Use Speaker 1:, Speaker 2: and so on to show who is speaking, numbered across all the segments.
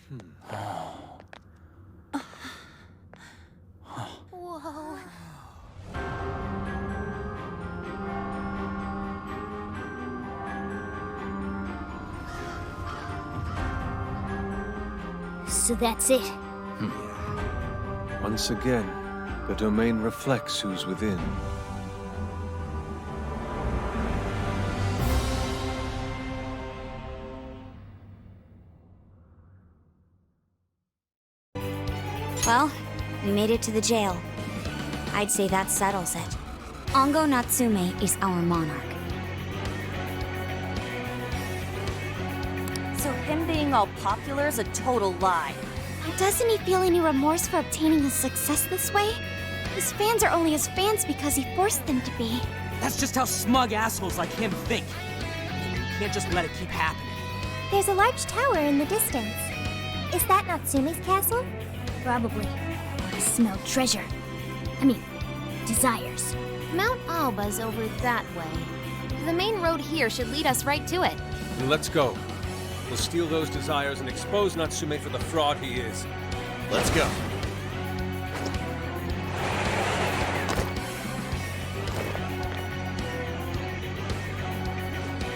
Speaker 1: Whoa.
Speaker 2: So that's it.
Speaker 3: Once again, the domain reflects who's within.
Speaker 2: Well, we made it to the jail. I'd say that settles it. Ongo Natsume is our monarch.
Speaker 1: So him being all popular is a total lie.
Speaker 2: Doesn't he feel any remorse for obtaining his success this way? His fans are only his fans because he forced them to be.
Speaker 4: That's just how smug assholes like him think. You can't just let it keep happening.
Speaker 5: There's a large tower in the distance. Is that Natsume's castle?
Speaker 2: Probably. I smell treasure. I mean, desires.
Speaker 6: Mount Alba's over that way. The main road here should lead us right to it.
Speaker 3: Then let's go. We'll steal those desires and expose Natsume for the fraud he is. Let's go.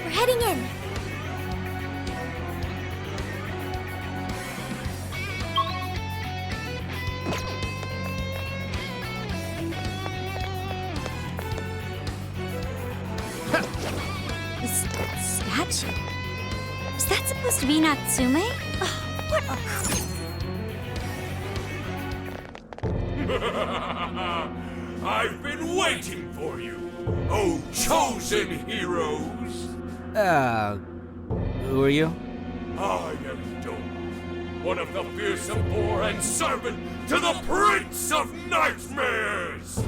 Speaker 5: We're heading in.
Speaker 2: This statue? Is that supposed to be Natsume? What a...
Speaker 7: I've been waiting for you, oh chosen heroes!
Speaker 4: Who are you?
Speaker 7: I am Dome, one of the fearsome four and servant to the Prince of Nightmares!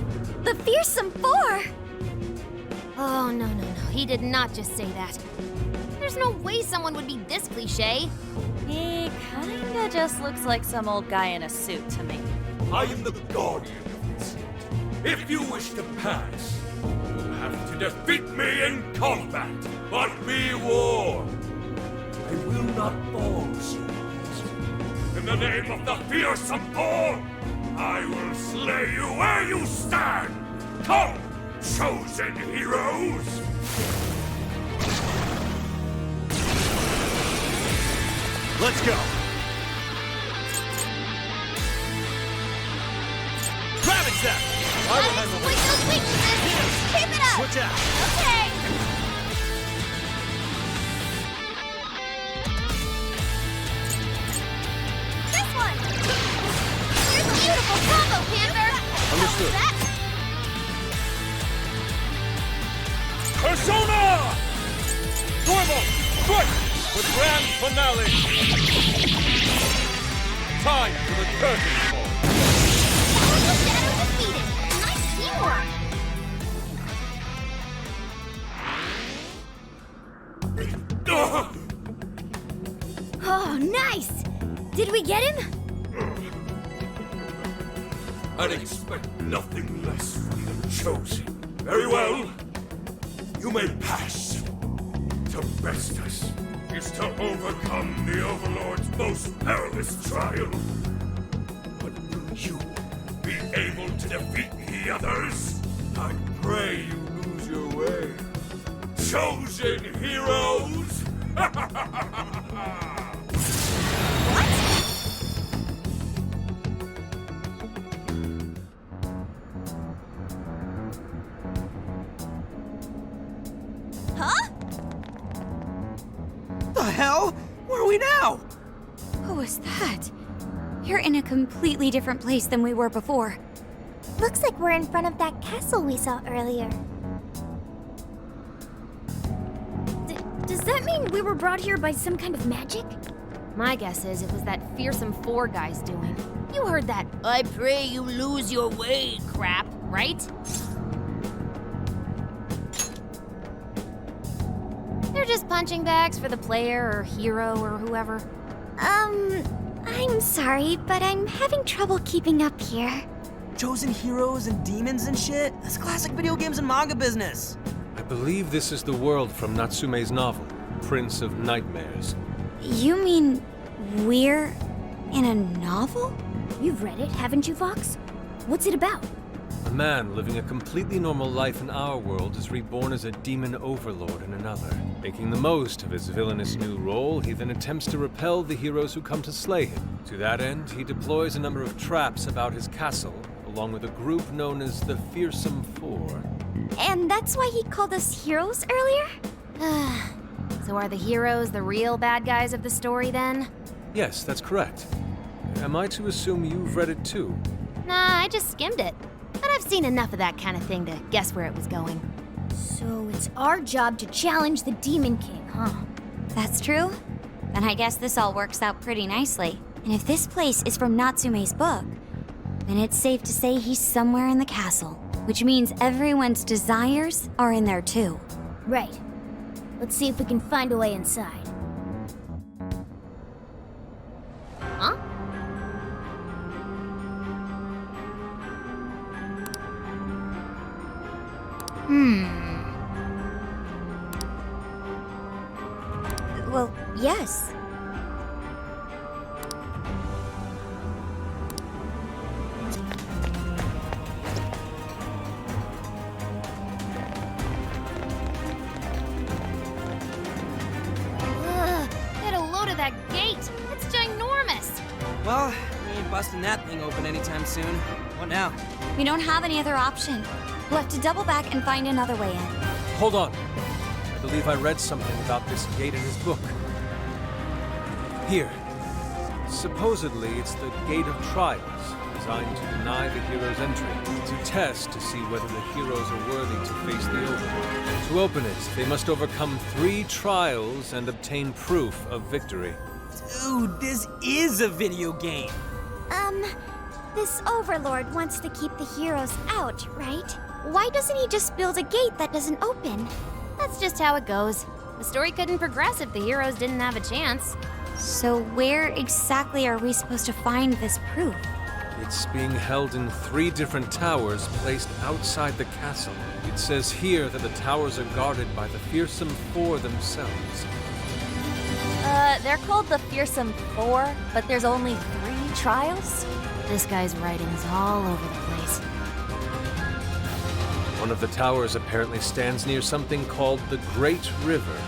Speaker 5: The Fearsome Four!
Speaker 6: Oh, no. He did not just say that. There's no way someone would be this cliche.
Speaker 1: He kinda just looks like some old guy in a suit to me.
Speaker 7: I am the guardian of this. If you wish to pass, you'll have to defeat me in combat. But be warned, I will not fall so easily. In the name of the fearsome four, I will slay you where you stand. Come, chosen heroes!
Speaker 3: Let's go! Ravage them! I will handle
Speaker 6: Exploit those weaknesses! Keep it up!
Speaker 3: Switch out!
Speaker 6: Okay! This one! There's a beautiful combo, Panther!
Speaker 3: Understood.
Speaker 6: That?
Speaker 7: Persona! Normal! Quick! The grand finale! Time for the curtain call!
Speaker 6: Powerful Shadow defeated! Nice teamwork!
Speaker 2: Oh, nice! Did we get him?
Speaker 7: I'd expect nothing less from the chosen. Very well. You may pass. To best us is to overcome the Overlord's most perilous trial. But will you be able to defeat the others? I pray you lose your way. Chosen heroes!
Speaker 4: The hell? Where are we now?
Speaker 2: What was that? You're in a completely different place than we were before.
Speaker 5: Looks like we're in front of that castle we saw earlier.
Speaker 2: Does that mean we were brought here by some kind of magic?
Speaker 6: My guess is it was that fearsome four guy's doing. You heard that "I pray you lose your way" crap, right? They're just punching bags for the player or hero or whoever.
Speaker 5: I'm sorry, but I'm having trouble keeping up here.
Speaker 4: Chosen heroes and demons and shit? That's classic video games and manga business.
Speaker 3: I believe this is the world from Natsume's novel, Prince of Nightmares.
Speaker 2: You mean we're In a novel?
Speaker 5: You've read it, haven't you, Fox? What's it about?
Speaker 3: A man living a completely normal life in our world is reborn as a demon overlord in another. Making the most of his villainous new role, he then attempts to repel the heroes who come to slay him. To that end, he deploys a number of traps about his castle, along with a group known as the Fearsome Four.
Speaker 5: And that's why he called us heroes earlier?
Speaker 6: So are the heroes the real bad guys of the story then?
Speaker 3: Yes, that's correct. Am I to assume you've read it too?
Speaker 6: Nah, I just skimmed it. But I've seen enough of that kind of thing to guess where it was going.
Speaker 5: So it's our job to challenge the Demon King, huh?
Speaker 2: That's true? Then I guess this all works out pretty nicely. And if this place is from Natsume's book, then it's safe to say he's somewhere in the castle. Which means everyone's desires are in there too.
Speaker 5: Right. Let's see if we can find a way inside.
Speaker 6: Huh?
Speaker 2: Well, yes.
Speaker 6: Get a load of that gate. It's ginormous.
Speaker 4: Well, we ain't busting that thing open anytime soon. What now?
Speaker 2: We don't have any other option. We'll have to double back and find another way in.
Speaker 3: Hold on. I believe I read something about this gate in his book. Here. Supposedly, it's the Gate of Trials, designed to deny the heroes entry, to test to see whether the heroes are worthy to face the Overlord. To open it, they must overcome 3 trials and obtain proof of victory.
Speaker 4: Dude, this is a video game.
Speaker 5: This Overlord wants to keep the heroes out, right? Why doesn't he just build a gate that doesn't open?
Speaker 6: That's just how it goes. The story couldn't progress if the heroes didn't have a chance.
Speaker 2: So where exactly are we supposed to find this proof?
Speaker 3: It's being held in 3 different towers placed outside the castle. It says here that the towers are guarded by the Fearsome Four themselves.
Speaker 1: They're called the Fearsome Four, but there's only 3 trials?
Speaker 6: This guy's writing's all over the place.
Speaker 3: One of the towers apparently stands near something called the Great River.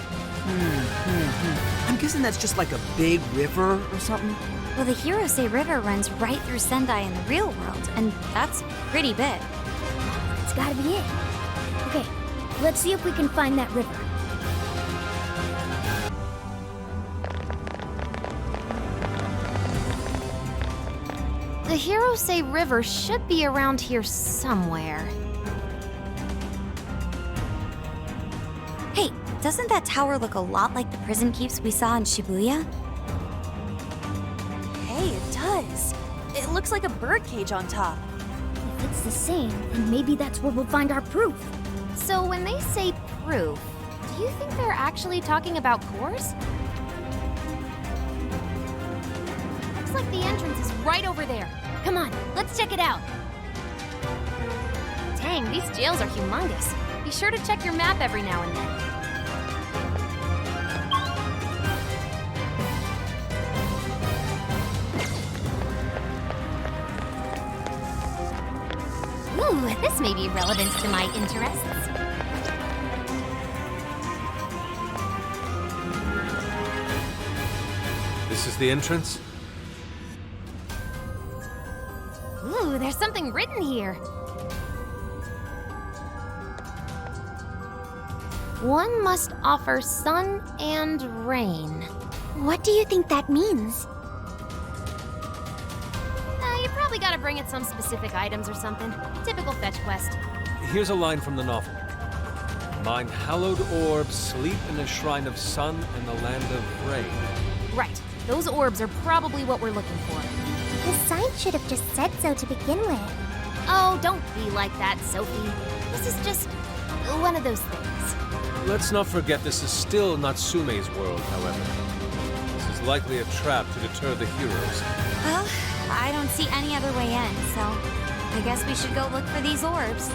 Speaker 4: I'm guessing that's just like a big river or something.
Speaker 2: Well, the heroes say river runs right through Sendai in the real world, and that's pretty big.
Speaker 5: It's gotta be it. Okay, let's see if we can find that river.
Speaker 6: The heroes say river should be around here somewhere.
Speaker 2: Hey, doesn't that tower look a lot like the prison keeps we saw in Shibuya?
Speaker 1: Hey, it does. It looks like a birdcage on top.
Speaker 5: If it's the same, then maybe that's where we'll find our proof.
Speaker 6: So when they say proof, do you think they're actually talking about cores? Looks like the entrance is right over there. Come on, let's check it out. Dang, these jails are humongous. Be sure to check your map every now and then. Ooh, this may be relevant to my interests.
Speaker 3: This is the entrance?
Speaker 6: Ooh, there's something written here. One must offer sun and rain.
Speaker 5: What do you think that means?
Speaker 6: You probably gotta bring it some specific items or something. Typical fetch quest.
Speaker 3: Here's a line from the novel. Mine hallowed orbs sleep in a shrine of sun in the land of rain.
Speaker 6: Right. Those orbs are probably what we're looking for.
Speaker 5: The sign should have just said so to begin with.
Speaker 6: Oh, don't be like that, Sophie. This is just one of those things.
Speaker 3: Let's not forget this is still Natsume's world, however. This is likely a trap to deter the heroes.
Speaker 2: Well, I don't see any other way in, so I guess we should go look for these orbs.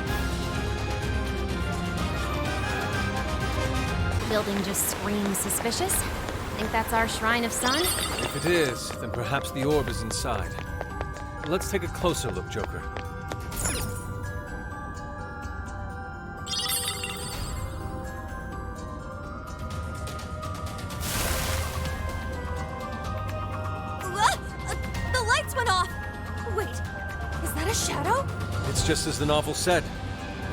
Speaker 6: Building just screams suspicious. Think that's our Shrine of Sun?
Speaker 3: If it is, then perhaps the orb is inside. Let's take a closer look, Joker.
Speaker 1: The lights went off! Wait, is that a shadow?
Speaker 3: It's just as the novel said.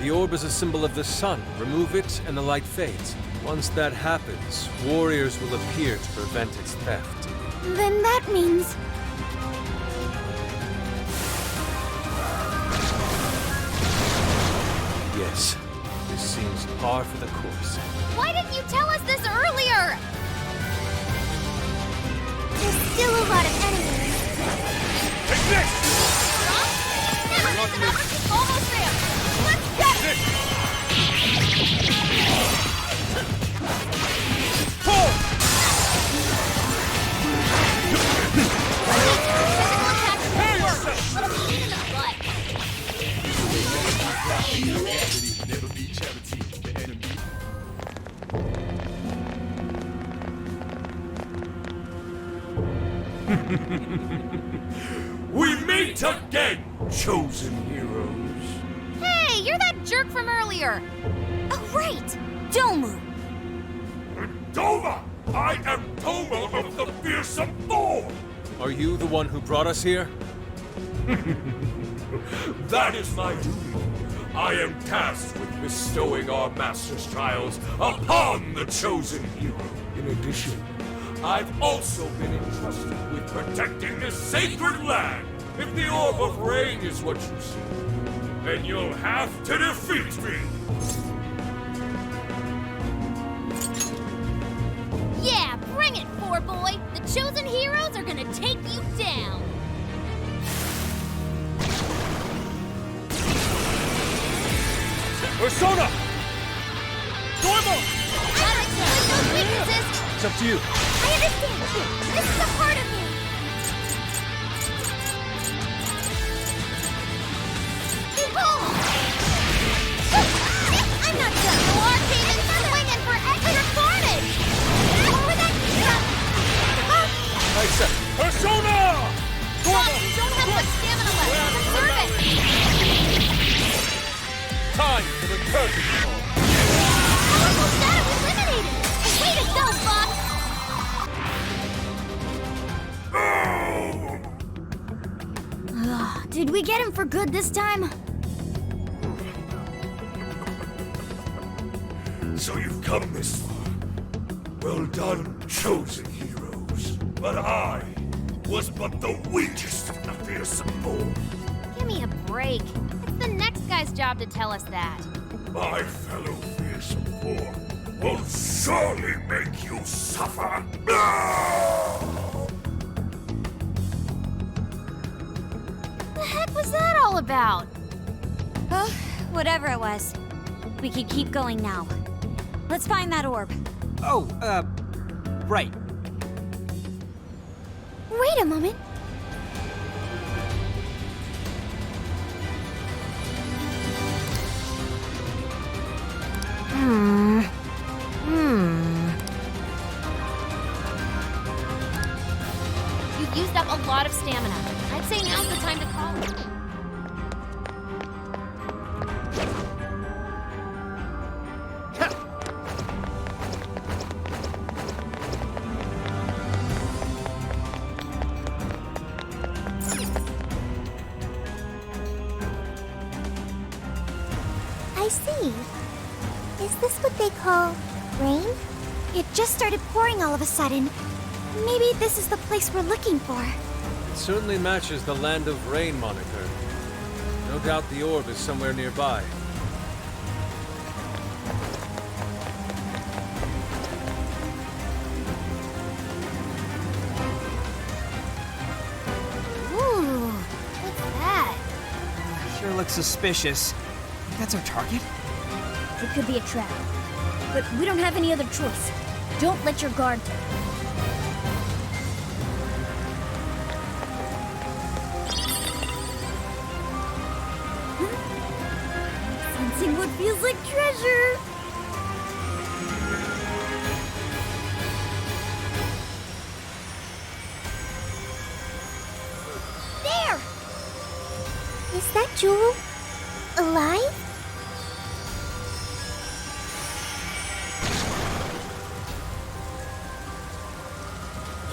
Speaker 3: The orb is a symbol of the sun. Remove it, and the light fades. Once that happens, warriors will appear to prevent its theft.
Speaker 5: Then that means...
Speaker 3: Yes, this seems par for the course.
Speaker 6: Why didn't you tell us this earlier?
Speaker 5: There's still a lot of enemies.
Speaker 7: Take this!
Speaker 6: Almost there! Let's get it!
Speaker 7: Pull!
Speaker 6: Physical attacks will work. Little pain in the butt.
Speaker 7: We meet again, chosen heroes.
Speaker 6: Hey, you're that jerk from earlier.
Speaker 2: Oh, right! Domu!
Speaker 7: Doma! I am Doma of the Fearsome Four!
Speaker 3: Are you the one who brought us here?
Speaker 7: That is my duty. I am tasked with bestowing our master's trials upon the chosen hero. In addition, I've also been entrusted with protecting this sacred land. If the Orb of Rain is what you see, then you'll have to defeat me.
Speaker 6: Yeah, bring it, Four Boy. The chosen heroes are gonna take you down.
Speaker 7: Persona! Dormo!
Speaker 6: Alex, with those weaknesses,
Speaker 3: It's up to you.
Speaker 6: I understand. This is a part of me. Behold! I'm not done. You are Demon swinging for extra carnage. Over that.
Speaker 3: Nice.
Speaker 7: Persona!
Speaker 6: Boss, you don't have much stamina left. Conserve it.
Speaker 7: Time for the curtain call.
Speaker 6: Powerful shadow eliminated. Way to go, Fox.
Speaker 5: Did we get him for good this time?
Speaker 7: So you've come this far. Well done, chosen heroes. But I was but the weakest of the Fearsome Four.
Speaker 6: Give me a break. It's the next guy's job to tell us that.
Speaker 7: My fellow Fearsome Four will surely make you suffer.
Speaker 6: The heck was that all about?
Speaker 2: Oh, whatever it was. We could keep going now. Let's find that orb.
Speaker 4: Oh, right.
Speaker 5: Wait a moment.
Speaker 6: You've used up a lot of stamina. I'd say now's the time to call it.
Speaker 5: I see. Is this what they call rain? It just started pouring all of a sudden. Maybe this is the place we're looking for.
Speaker 3: It certainly matches the Land of Rain moniker. No doubt the orb is somewhere nearby.
Speaker 6: Ooh, what's that?
Speaker 4: Sure looks suspicious. That's our target?
Speaker 5: It could be a trap. But we don't have any other choice. Don't let your guard down. Sensing what feels like treasure. that jewel alive?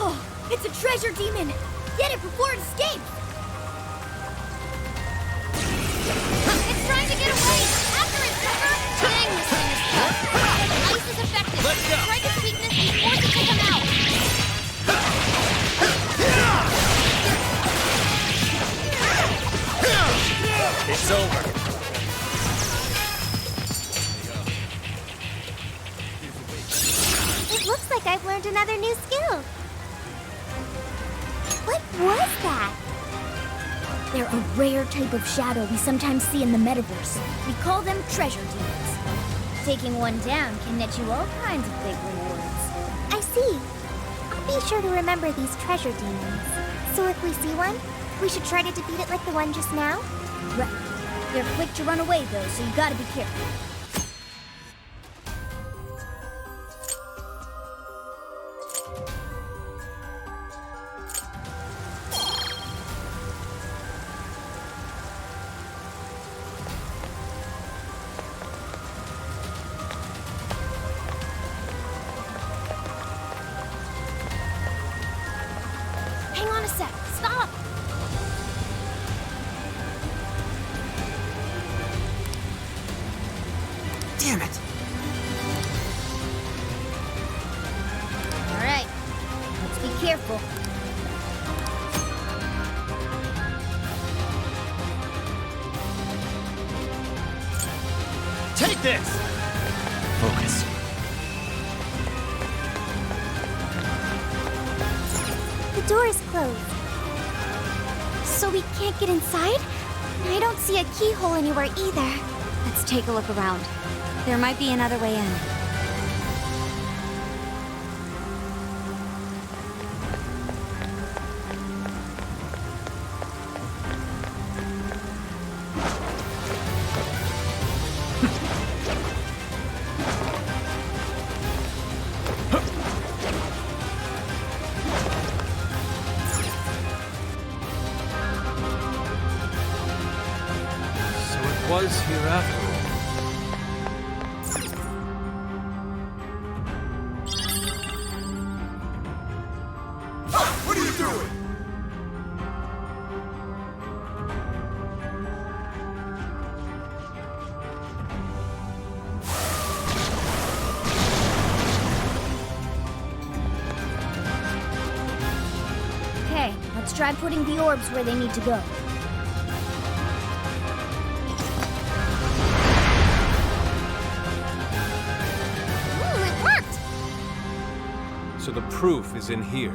Speaker 6: Oh, it's a treasure demon! Get it before it escapes! It's trying to get away! After it, Silver! Dang, this thing is tough. Ice is effective.
Speaker 3: Let's go.
Speaker 6: Strike its weakness and force it to come out.
Speaker 3: It's over.
Speaker 5: It looks like I've learned another new skill. What was that?
Speaker 6: They're a rare type of shadow we sometimes see in the metaverse. We call them treasure demons. Taking one down can net you all kinds of big rewards.
Speaker 5: I see. I'll be sure to remember these treasure demons. So if we see one, we should try to defeat it like the one just now?
Speaker 6: Right. They're quick to run away, though, so you gotta be careful. Hang on a sec. Stop!
Speaker 4: Damn it!
Speaker 6: All right. Let's be careful.
Speaker 4: Take this! Focus.
Speaker 5: The door is closed. So we can't get inside? I don't see a keyhole anywhere either.
Speaker 2: Let's take a look around. There might be another way in.
Speaker 3: So it was here after all.
Speaker 7: What are you doing?
Speaker 6: Okay, let's try putting the orbs where they need to go.
Speaker 5: Ooh, it worked!
Speaker 3: So the proof is in here.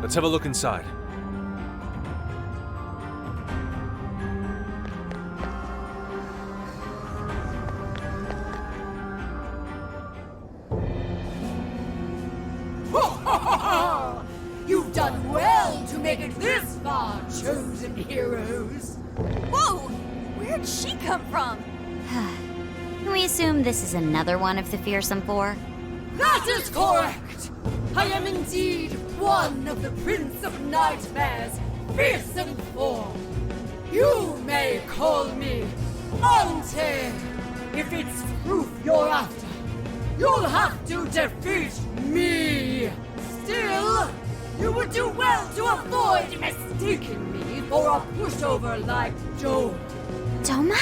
Speaker 3: Let's have a look inside.
Speaker 8: You've done well to make it this far, chosen heroes.
Speaker 1: Whoa! Where'd she come from?
Speaker 2: Can we assume this is another one of the fearsome four?
Speaker 8: That is correct. I am indeed one of the Prince of Nightmare's fearsome four. You may call me Auntie. If it's proof you're after, you'll have to defeat me. Still, you would do well to avoid mistaking me for a pushover like Joe.
Speaker 5: Doma?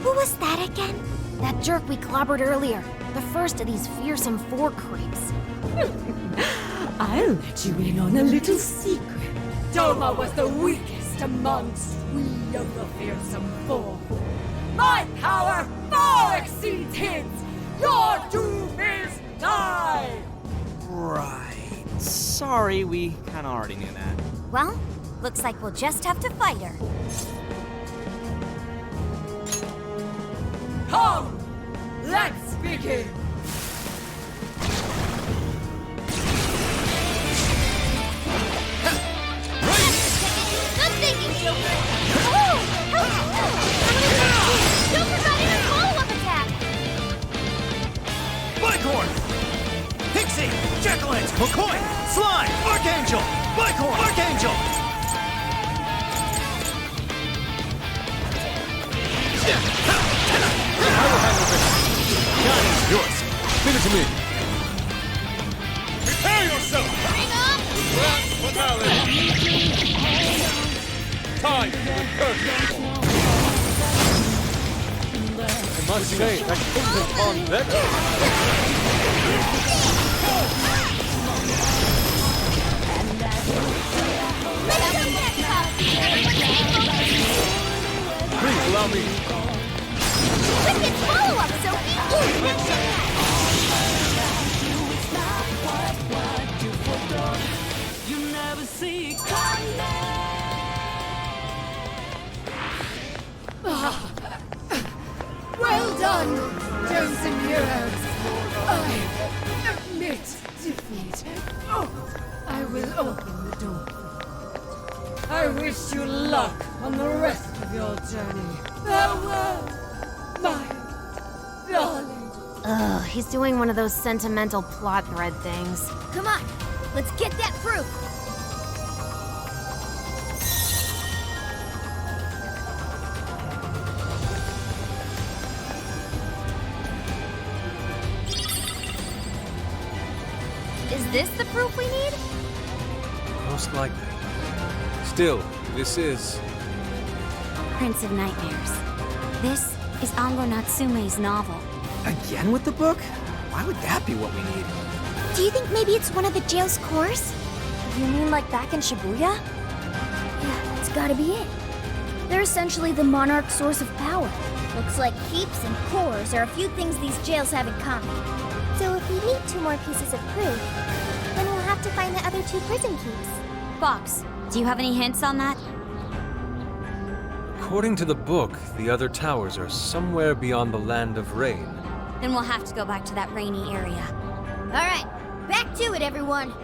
Speaker 5: Who was that again?
Speaker 6: That jerk we clobbered earlier. The first of these fearsome four creeps.
Speaker 8: I'll let you in on a little secret. Doma was the weakest amongst we of the fearsome four. My power far exceeds his. Your doom is nigh.
Speaker 4: Right. Sorry, we kinda already knew that.
Speaker 2: Well, looks like we'll just have to fight her.
Speaker 8: Come, let's begin.
Speaker 6: Good thinking, Joker! Oh! Joker got in a follow-up attack!
Speaker 9: Bicorn! Pixie! Jekyllins! McCoy! Slime! Archangel! Bicorn! Archangel!
Speaker 3: it to me!
Speaker 7: Prepare yourself! Grand finale! Time for curtain!
Speaker 3: I must say, that couldn't have gone better. Please allow me.
Speaker 5: Wicked follow-up, Sophie!
Speaker 8: Well done, chosen heroes. I admit defeat. I will open the door. I wish you luck on the rest of your journey. Farewell, my darling.
Speaker 10: Ugh, he's doing one of those sentimental plot thread things.
Speaker 6: Come on, let's get that proof.
Speaker 1: Is this the proof we need?
Speaker 3: Most likely. Still, this is...
Speaker 2: Prince of Nightmares. This is Ango Natsume's novel.
Speaker 9: Again with the book? Why would that be what we need?
Speaker 5: Do you think maybe it's one of the jail's cores?
Speaker 1: You mean like back in Shibuya?
Speaker 6: Yeah, it's gotta be it. They're essentially the monarch's source of power. Looks like keeps and cores are a few things these jails have in common.
Speaker 5: So if we need 2 more pieces of proof, then we'll have to find the other 2 prison keys.
Speaker 2: Fox, do you have any hints on that?
Speaker 3: According to the book, the other towers are somewhere beyond the land of rain.
Speaker 2: Then we'll have to go back to that rainy area.
Speaker 6: All right, back to it, everyone.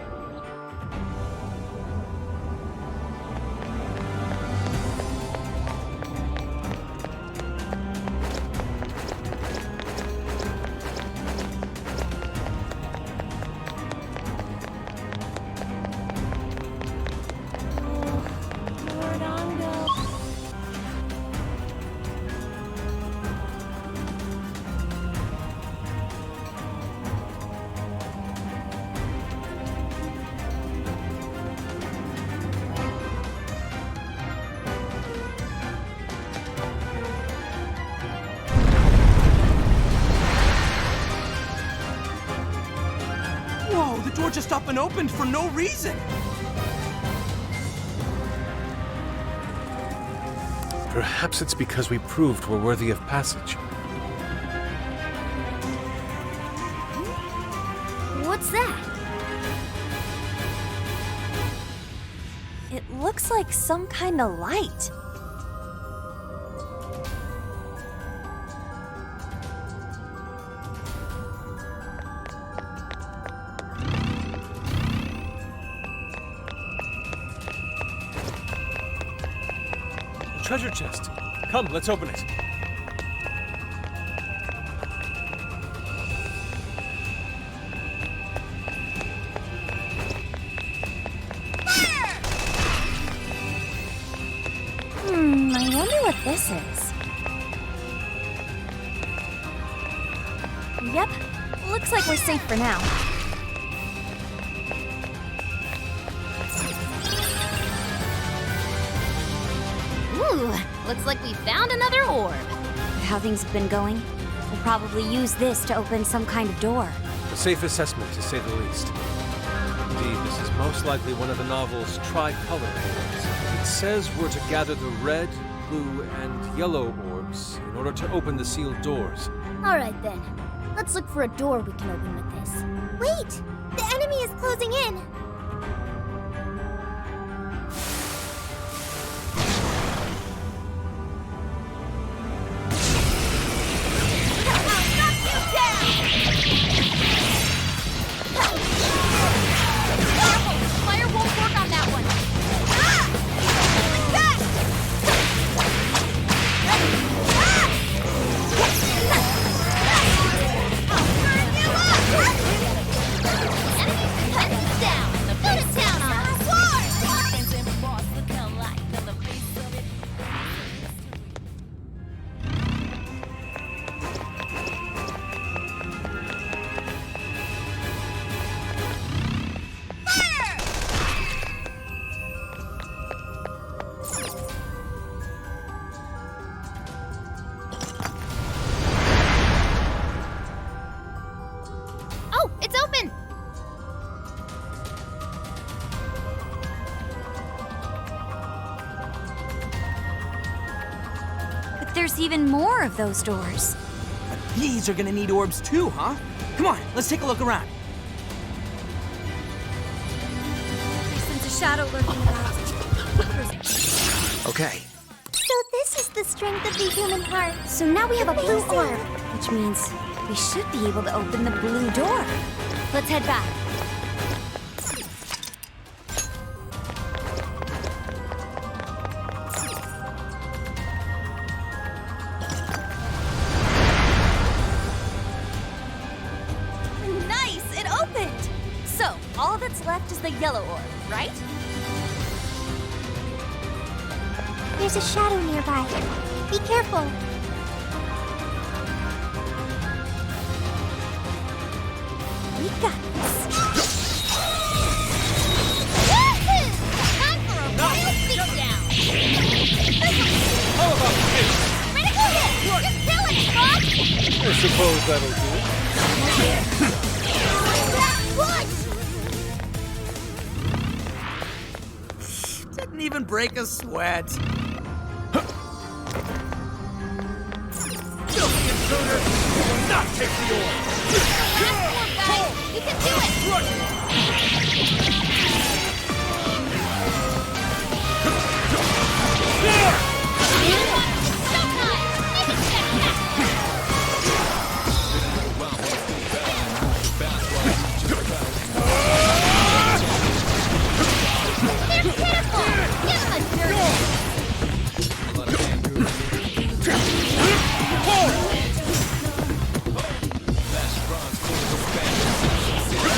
Speaker 9: Whoa, the door just up and opened for no reason!
Speaker 3: Perhaps it's because we proved we're worthy of passage.
Speaker 6: What's that?
Speaker 1: It looks like some kind of light.
Speaker 3: Treasure chest. Come, let's open it.
Speaker 1: I wonder what this is. Yep, looks like we're safe for now.
Speaker 2: Ooh, looks like we found another orb. How things have been going, we'll probably use this to open some kind of door.
Speaker 3: A safe assessment, to say the least. Indeed, this is most likely one of the novel's tricolor orbs. It says we're to gather the red, blue, and yellow orbs in order to open the sealed doors.
Speaker 6: All right then, let's look for a door we can open with this.
Speaker 5: Wait! The enemy is closing in!
Speaker 1: Fire won't work on that one.
Speaker 6: Enemy's cut down.
Speaker 2: there's even more of those doors?
Speaker 4: But these are gonna need orbs too, huh? Come on, let's take a look around.
Speaker 6: I sense a shadow lurking about.
Speaker 9: Okay.
Speaker 5: So this is the strength of the human heart.
Speaker 2: So now we have a blue
Speaker 5: Amazing.
Speaker 2: orb, which means we should be able to open the blue door. Let's head back.
Speaker 1: Nice! It opened! So, all that's left is the yellow orb, right?
Speaker 5: There's a shadow nearby. Be careful.
Speaker 1: We got this.
Speaker 6: Time for a royal beatdown!
Speaker 3: How about this?
Speaker 6: Critical hit! You're killing it, Bob!
Speaker 3: I suppose that'll do.
Speaker 6: Push!
Speaker 9: Didn't even break a sweat.
Speaker 7: Filthy intruder! You will not take the orb!
Speaker 6: You can do it!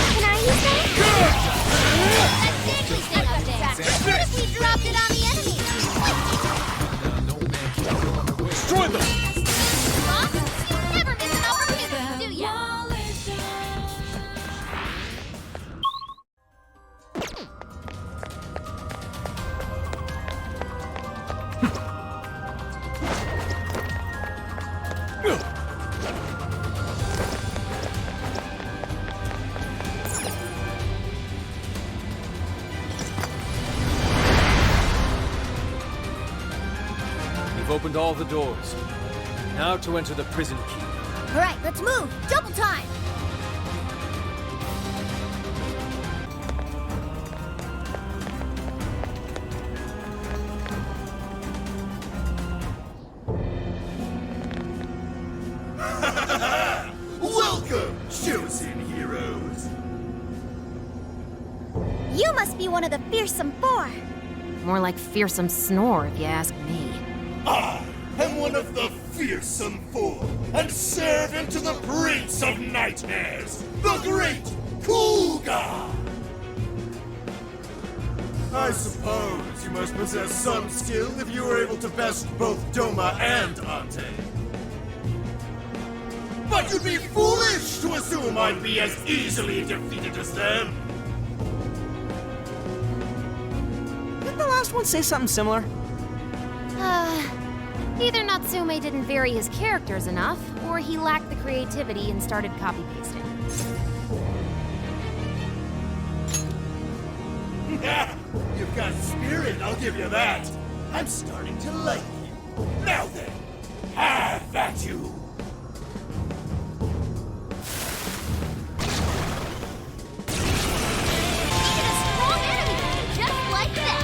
Speaker 5: Can I use that?
Speaker 6: What if we dropped it on the enemy?
Speaker 3: Destroy them!
Speaker 6: Bob, you never miss an opportunity, do ya?
Speaker 3: We've opened all the doors. Now to enter the prison keep.
Speaker 6: All right, let's move. Double time.
Speaker 7: Welcome, chosen heroes!
Speaker 5: You must be one of the fearsome four.
Speaker 10: More like fearsome snore, if you ask me.
Speaker 7: I am one of the fearsome four, and servant to the Prince of Nightmares, the Great Kuga! I suppose you must possess some skill if you were able to best both Doma and Ante. But you'd be foolish to assume I'd be as easily defeated as them!
Speaker 9: Didn't the last one say something similar?
Speaker 10: Either Natsume didn't vary his characters enough, or he lacked the creativity and started copy-pasting.
Speaker 7: You've got spirit, I'll give you that. I'm starting to like you. Now then, have at you.
Speaker 6: Strong enemy, just like that.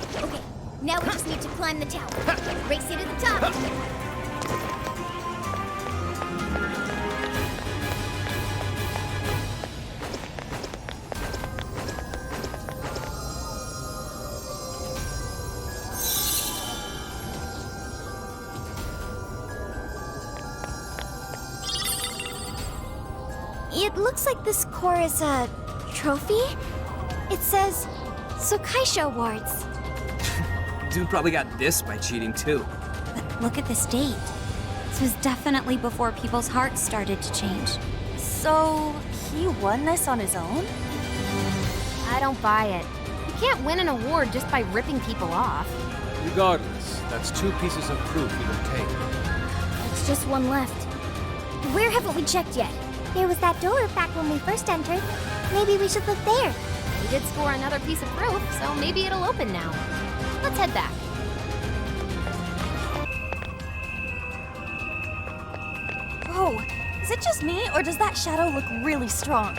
Speaker 6: Okay, now we just need to climb the tower. Race you to the top.
Speaker 5: It looks like this core is a trophy. It says Sokaisho Awards.
Speaker 9: Dude probably got this by cheating too.
Speaker 2: But look at this date. This was definitely before people's hearts started to change.
Speaker 1: So, he won this on his own?
Speaker 10: I don't buy it. You can't win an award just by ripping people off.
Speaker 3: Regardless, that's 2 pieces of proof we've obtained.
Speaker 6: It's just one left. Where haven't we checked yet?
Speaker 5: There was that door back when we first entered. Maybe we should look there.
Speaker 10: We did score another piece of proof, so maybe it'll open now. Let's head back.
Speaker 1: Whoa, is it just me, or does that shadow look really strong?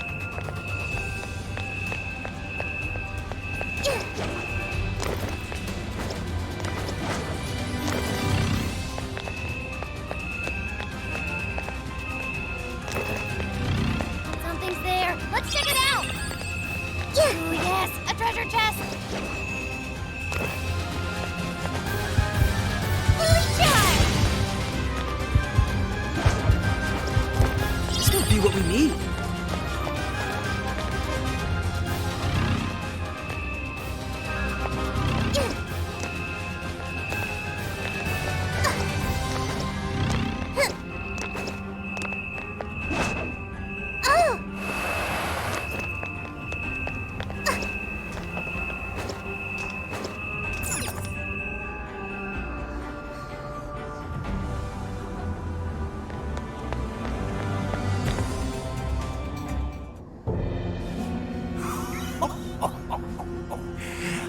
Speaker 6: Something's there. Let's check it out. Ooh, yes, a treasure chest. Holy shit!
Speaker 4: This might be what we need.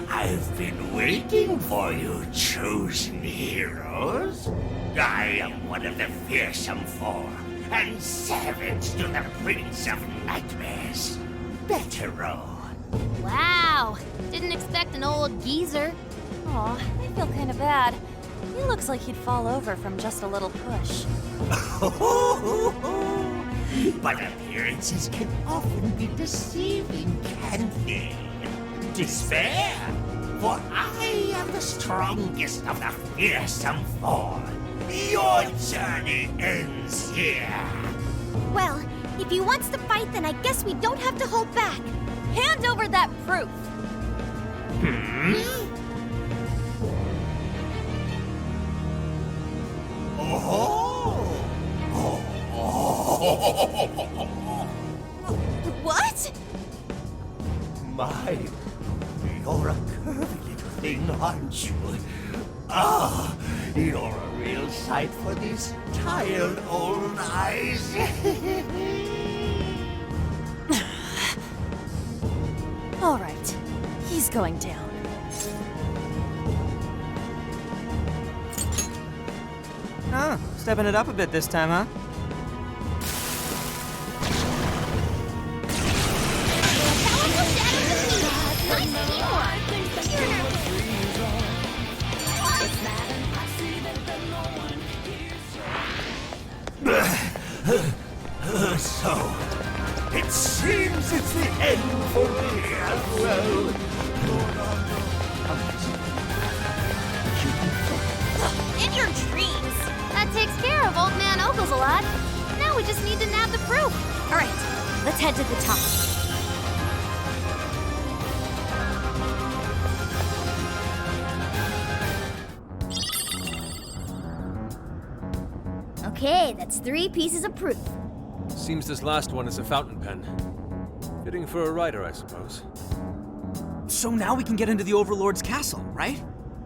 Speaker 7: I've been waiting for you, chosen heroes. I am one of the fearsome four, and savage to the Prince of Nightmares. Betero.
Speaker 10: Wow, didn't expect an old geezer.
Speaker 1: Aw, I feel kind of bad. He looks like he'd fall over from just a little push.
Speaker 7: But appearances can often be deceiving, can't they? Despair, for I am the strongest of the fearsome four. Your journey ends here.
Speaker 5: Well, if he wants to fight, then I guess we don't have to hold back.
Speaker 1: Hand over that proof! What?
Speaker 7: My, you're a curvy little thing, aren't you? Ah, you're a real sight for these tired old eyes.
Speaker 1: All right, he's going down.
Speaker 9: Oh, stepping it up a bit this time, huh?
Speaker 7: So, it seems it's the end for me as well.
Speaker 1: In your dreams!
Speaker 10: That takes care of Old Man Ogles a lot. Now we just need to nab the proof.
Speaker 2: All right, let's head to the top.
Speaker 6: Okay, that's 3 pieces of proof.
Speaker 3: Seems this last one is a fountain pen. Fitting for a writer, I suppose.
Speaker 4: So now we can get into the Overlord's castle, right?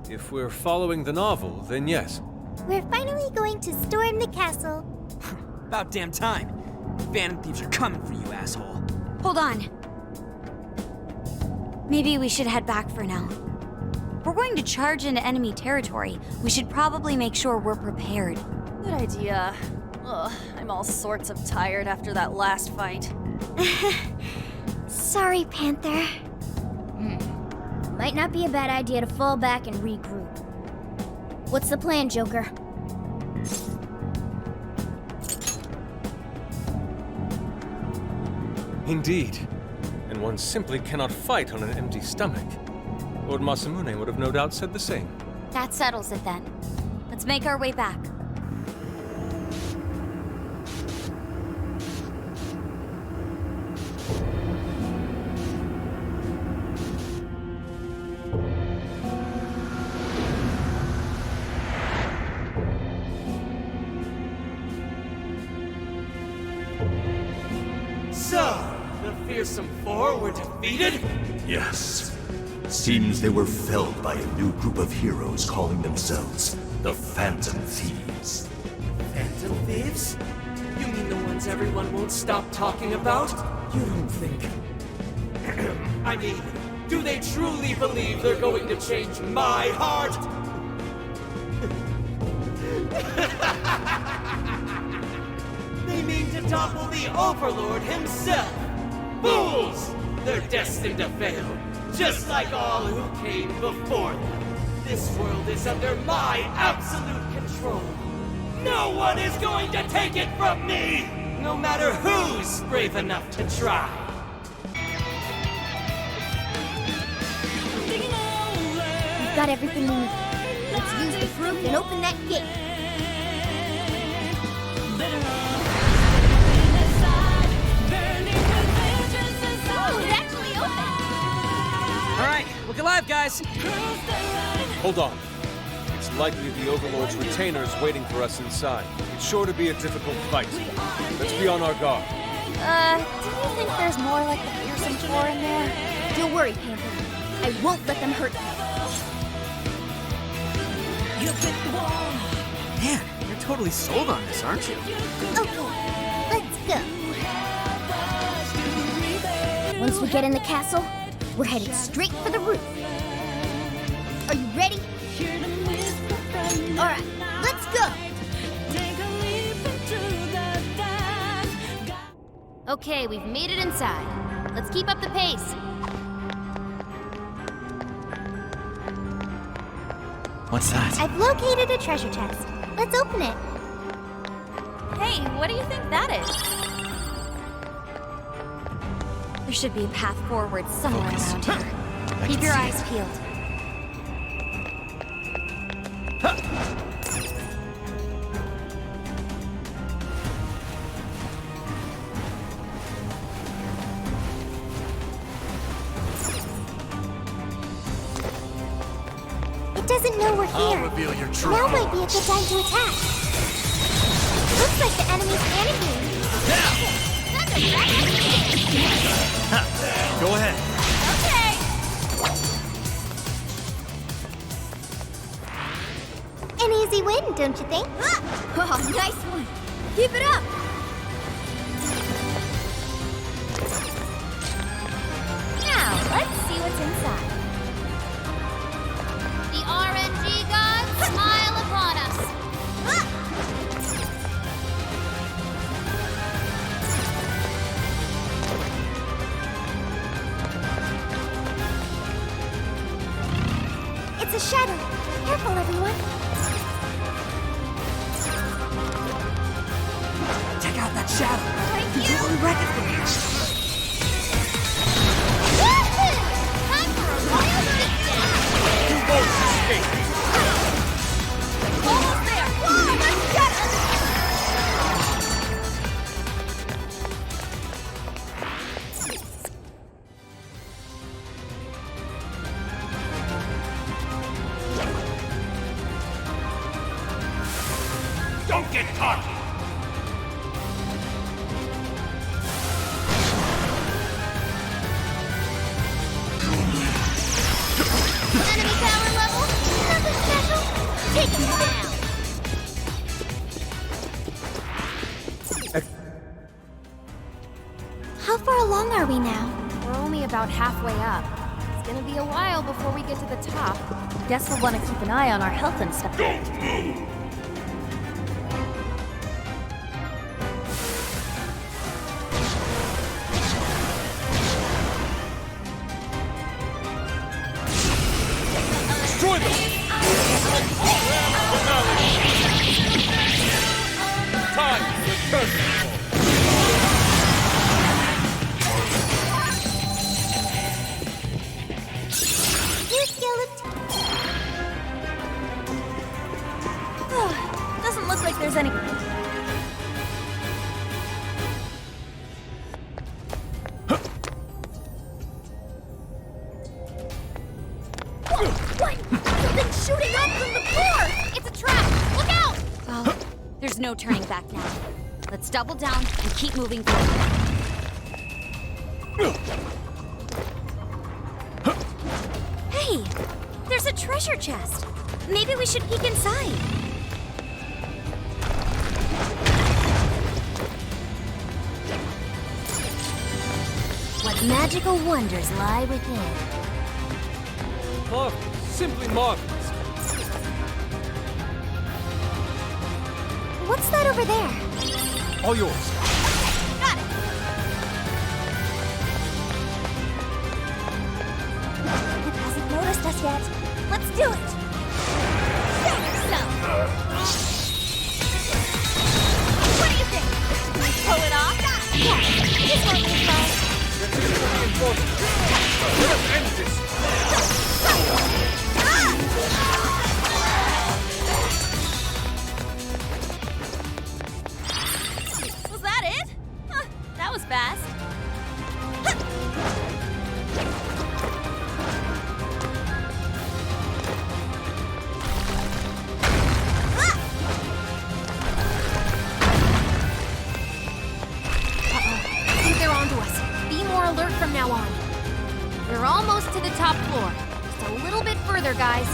Speaker 3: If we're following the novel, then yes.
Speaker 5: We're finally going to storm the castle.
Speaker 4: About damn time. Phantom thieves are coming for you, asshole.
Speaker 2: Hold on. Maybe we should head back for now. We're going to charge into enemy territory. We should probably make sure we're prepared.
Speaker 1: Good idea. Ugh, I'm all sorts of tired after that last fight.
Speaker 5: Sorry, Panther.
Speaker 6: Might not be a bad idea to fall back and regroup. What's the plan, Joker?
Speaker 3: Indeed. And one simply cannot fight on an empty stomach. Lord Masamune would have no doubt said the same.
Speaker 2: That settles it then. Let's make our way back.
Speaker 4: So, the fearsome four were defeated?
Speaker 7: Yes. Seems they were felled by a new group of heroes calling themselves the Phantom Thieves.
Speaker 4: Phantom thieves? You mean the ones everyone won't stop talking about? You don't think... I mean, do they truly believe they're going to change my heart? They mean to topple the Overlord himself! Fools! They're destined to fail, just like all who came before them. This world is under my absolute control. No one is going to take it from me! No matter who's brave enough to try.
Speaker 6: We've got everything we need. Let's use the fruit and open that gate.
Speaker 1: Oh, it actually opened!
Speaker 4: Alright, look alive, guys!
Speaker 3: Hold on. It's likely the Overlord's retainer is waiting for us inside. It's sure to be a difficult fight. Let's be on our guard.
Speaker 1: Do you think there's more like the fearsome four in there?
Speaker 6: Don't worry, Panther. I won't let them hurt you.
Speaker 9: Man, you're totally sold on this, aren't you?
Speaker 5: Okay, let's go.
Speaker 6: Once we get in the castle, we're headed straight for the roof. Are you ready? All right, let's go.
Speaker 10: Okay, we've made it inside. Let's keep up the pace.
Speaker 9: What's that?
Speaker 5: I've located a treasure chest. Let's open it.
Speaker 1: Hey, what do you think that is?
Speaker 2: There should be a path forward somewhere
Speaker 9: Focus.
Speaker 2: around here.
Speaker 9: I
Speaker 2: Keep
Speaker 9: can
Speaker 2: your
Speaker 9: see
Speaker 2: eyes
Speaker 9: it.
Speaker 2: peeled.
Speaker 5: It doesn't know we're
Speaker 7: I'll
Speaker 5: here.
Speaker 7: reveal your true
Speaker 5: Now might be a good time to attack. Looks like the enemy's panicking.
Speaker 9: Go ahead.
Speaker 1: Okay!
Speaker 5: An easy win, don't you think?
Speaker 6: Oh, nice one. Keep it up.
Speaker 1: Now, let's see what's inside.
Speaker 10: The RNG gods smile upon us.
Speaker 5: It's a shadow. Careful, everyone.
Speaker 9: Check out that shadow.
Speaker 1: Thank
Speaker 9: You
Speaker 1: you!
Speaker 9: totally wreck it for me.
Speaker 1: Time for a royal beatdown!
Speaker 3: You won't escape!
Speaker 1: Almost there! Whoa, let's get it!
Speaker 7: Don't get caught!
Speaker 1: Enemy power level? Nothing special? Take him down!
Speaker 5: How far along are we now?
Speaker 10: We're only about halfway up. It's gonna be a while before we get to the top.
Speaker 1: Guess we'll want to keep an eye on our health and stuff.
Speaker 7: Don't move!
Speaker 3: Destroy them! Time for curtain.
Speaker 5: New skeleton.
Speaker 1: Doesn't look like there's any...
Speaker 6: What? Something's shooting up from the floor.
Speaker 10: It's a trap! Look out!
Speaker 2: Well, there's no turning back now. Let's double down and keep moving forward. Hey, there's a treasure chest. Maybe we should peek inside. Let's
Speaker 6: Magical wonders lie within.
Speaker 3: Marvelous. Simply marvelous.
Speaker 5: What's that over there?
Speaker 3: All yours.
Speaker 5: Got it! It hasn't noticed us yet. Let's do it! Save yourself! What do you think? Pull it off? Yeah, this won't be fun.
Speaker 3: Let us end this.
Speaker 1: Was that it? Huh, that was fast.
Speaker 10: I think they're onto us. Be more alert from now on. We're almost to the top floor. Just a little bit further, guys.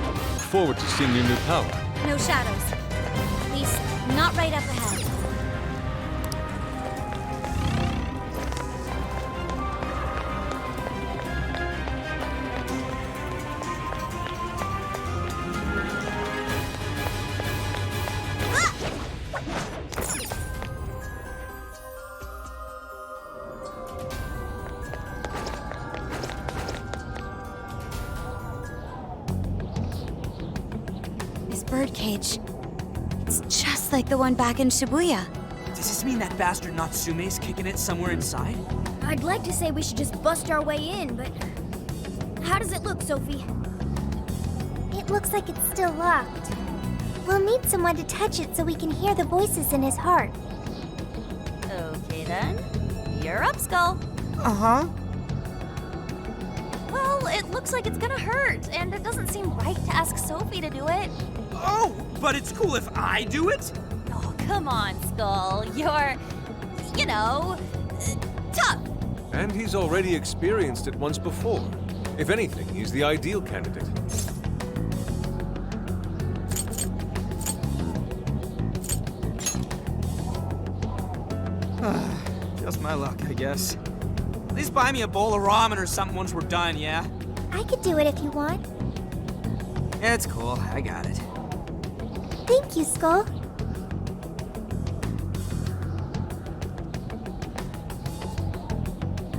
Speaker 3: Look forward to seeing your new power.
Speaker 2: No shadows. At least, not right up ahead. This birdcage. It's just like the one back in Shibuya.
Speaker 9: Does this mean that bastard Natsume's kicking it somewhere inside?
Speaker 6: I'd like to say we should just bust our way in, but... How does it look, Sophie?
Speaker 5: It looks like it's still locked. We'll need someone to touch it so we can hear the voices in his heart.
Speaker 1: Okay then. You're up, Skull.
Speaker 9: Uh-huh.
Speaker 1: Well, it looks like it's gonna hurt, and it doesn't seem right to ask Sophie to do it.
Speaker 9: Oh, but it's cool if I do it?
Speaker 1: Oh, come on, Skull. You're, tough.
Speaker 3: And he's already experienced it once before. If anything, he's the ideal candidate.
Speaker 9: Just my luck, I guess. At least buy me a bowl of ramen or something once we're done, yeah?
Speaker 5: I could do it if you want.
Speaker 9: It's cool, I got it.
Speaker 5: Thank you, Skull.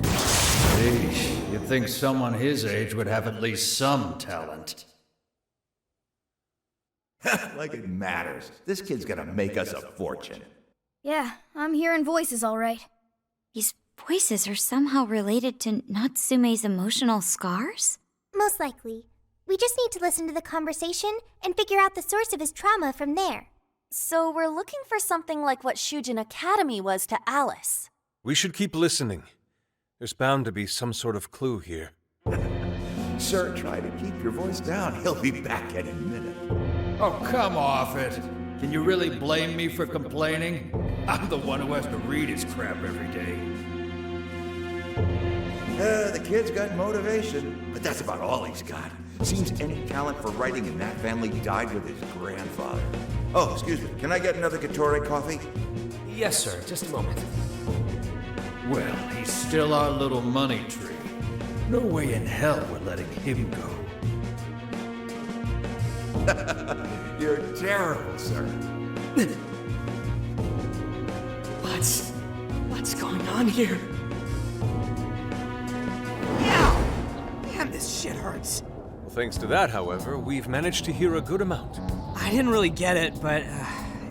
Speaker 11: Sheesh, you'd think someone his age would have at least some talent.
Speaker 12: Like it matters. This kid's gonna make us a fortune.
Speaker 6: Yeah, I'm hearing voices all right.
Speaker 2: These voices are somehow related to Natsume's emotional scars?
Speaker 5: Most likely. We just need to listen to the conversation and figure out the source of his trauma from there.
Speaker 1: So we're looking for something like what Shujin Academy was to Alice.
Speaker 3: We should keep listening. There's bound to be some sort of clue here.
Speaker 12: Sir, try to keep your voice down. He'll be back any minute.
Speaker 11: Oh, come off it. Can you really blame me for complaining? I'm the one who has to read his crap every day.
Speaker 12: The kid's got motivation, but that's about all he's got. Seems any talent for writing in that family died with his grandfather. Oh, excuse me. Can I get another Gatorade coffee?
Speaker 4: Yes, sir. Just a moment.
Speaker 11: Well, he's still our little money tree. No way in hell we're letting him go.
Speaker 12: You're terrible, sir.
Speaker 9: What's going on here? Ow! Damn, this shit hurts.
Speaker 3: Well, thanks to that, however, we've managed to hear a good amount.
Speaker 9: I didn't really get it, but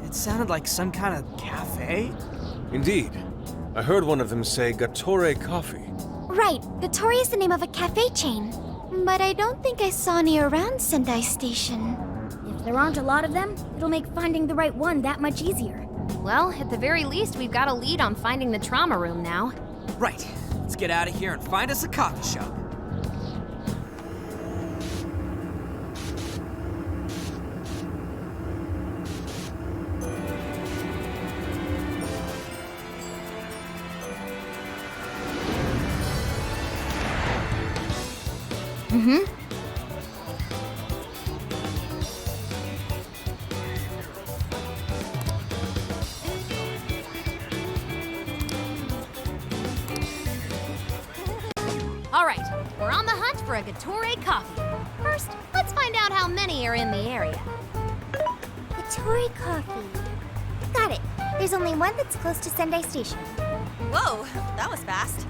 Speaker 9: it sounded like some kind of cafe.
Speaker 3: Indeed. I heard one of them say Gatore Coffee.
Speaker 5: Right, Gatori is the name of a cafe chain. But I don't think I saw any around Sendai Station.
Speaker 6: If there aren't a lot of them, it'll make finding the right one that much easier.
Speaker 10: Well, at the very least, we've got a lead on finding the trauma room now.
Speaker 9: Right. Let's get out of here and find us a coffee shop.
Speaker 10: All right, we're on the hunt for a Gatore coffee. First, let's find out how many are in the area.
Speaker 5: Gatore coffee. Got it. There's only one that's close to Sendai Station.
Speaker 1: Whoa, that was fast.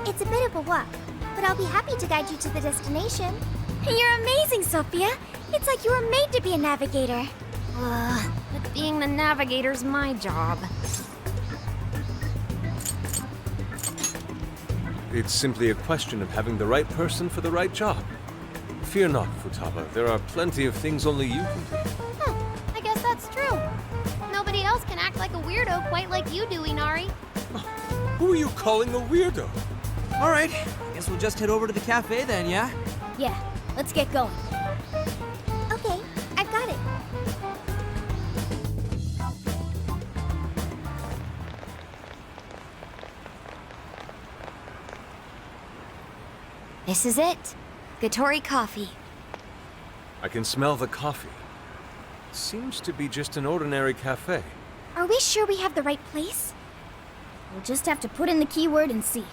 Speaker 5: It's a bit of a walk, but I'll be happy to guide you to the destination. You're amazing, Sophia. It's like you were made to be a navigator.
Speaker 10: But being the navigator's my job.
Speaker 3: It's simply a question of having the right person for the right job. Fear not, Futaba. There are plenty of things only you can do.
Speaker 10: I guess that's true. Nobody else can act like a weirdo quite like you do, Inari.
Speaker 3: Who are you calling a weirdo?
Speaker 9: All right, guess we'll just head over to the cafe then, yeah?
Speaker 6: Yeah, let's get going.
Speaker 5: Okay, I've got it.
Speaker 2: This is it. Gatore coffee.
Speaker 3: I can smell the coffee. Seems to be just an ordinary cafe.
Speaker 5: Are we sure we have the right place?
Speaker 6: We'll just have to put in the keyword and see.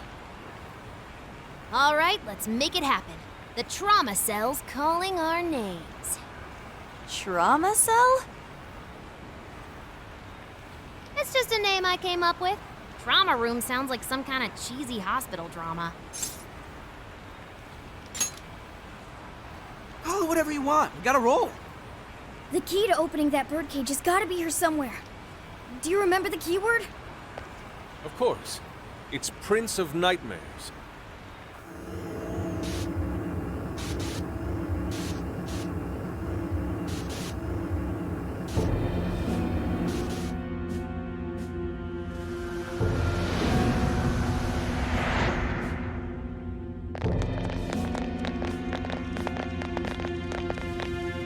Speaker 10: All right, let's make it happen. The trauma cell's calling our names.
Speaker 1: Trauma cell?
Speaker 10: It's just a name I came up with. Trauma room sounds like some kind of cheesy hospital drama.
Speaker 9: Call it whatever you want. We gotta roll.
Speaker 6: The key to opening that birdcage has got to be here somewhere. Do you remember the keyword?
Speaker 3: Of course. It's Prince of Nightmares.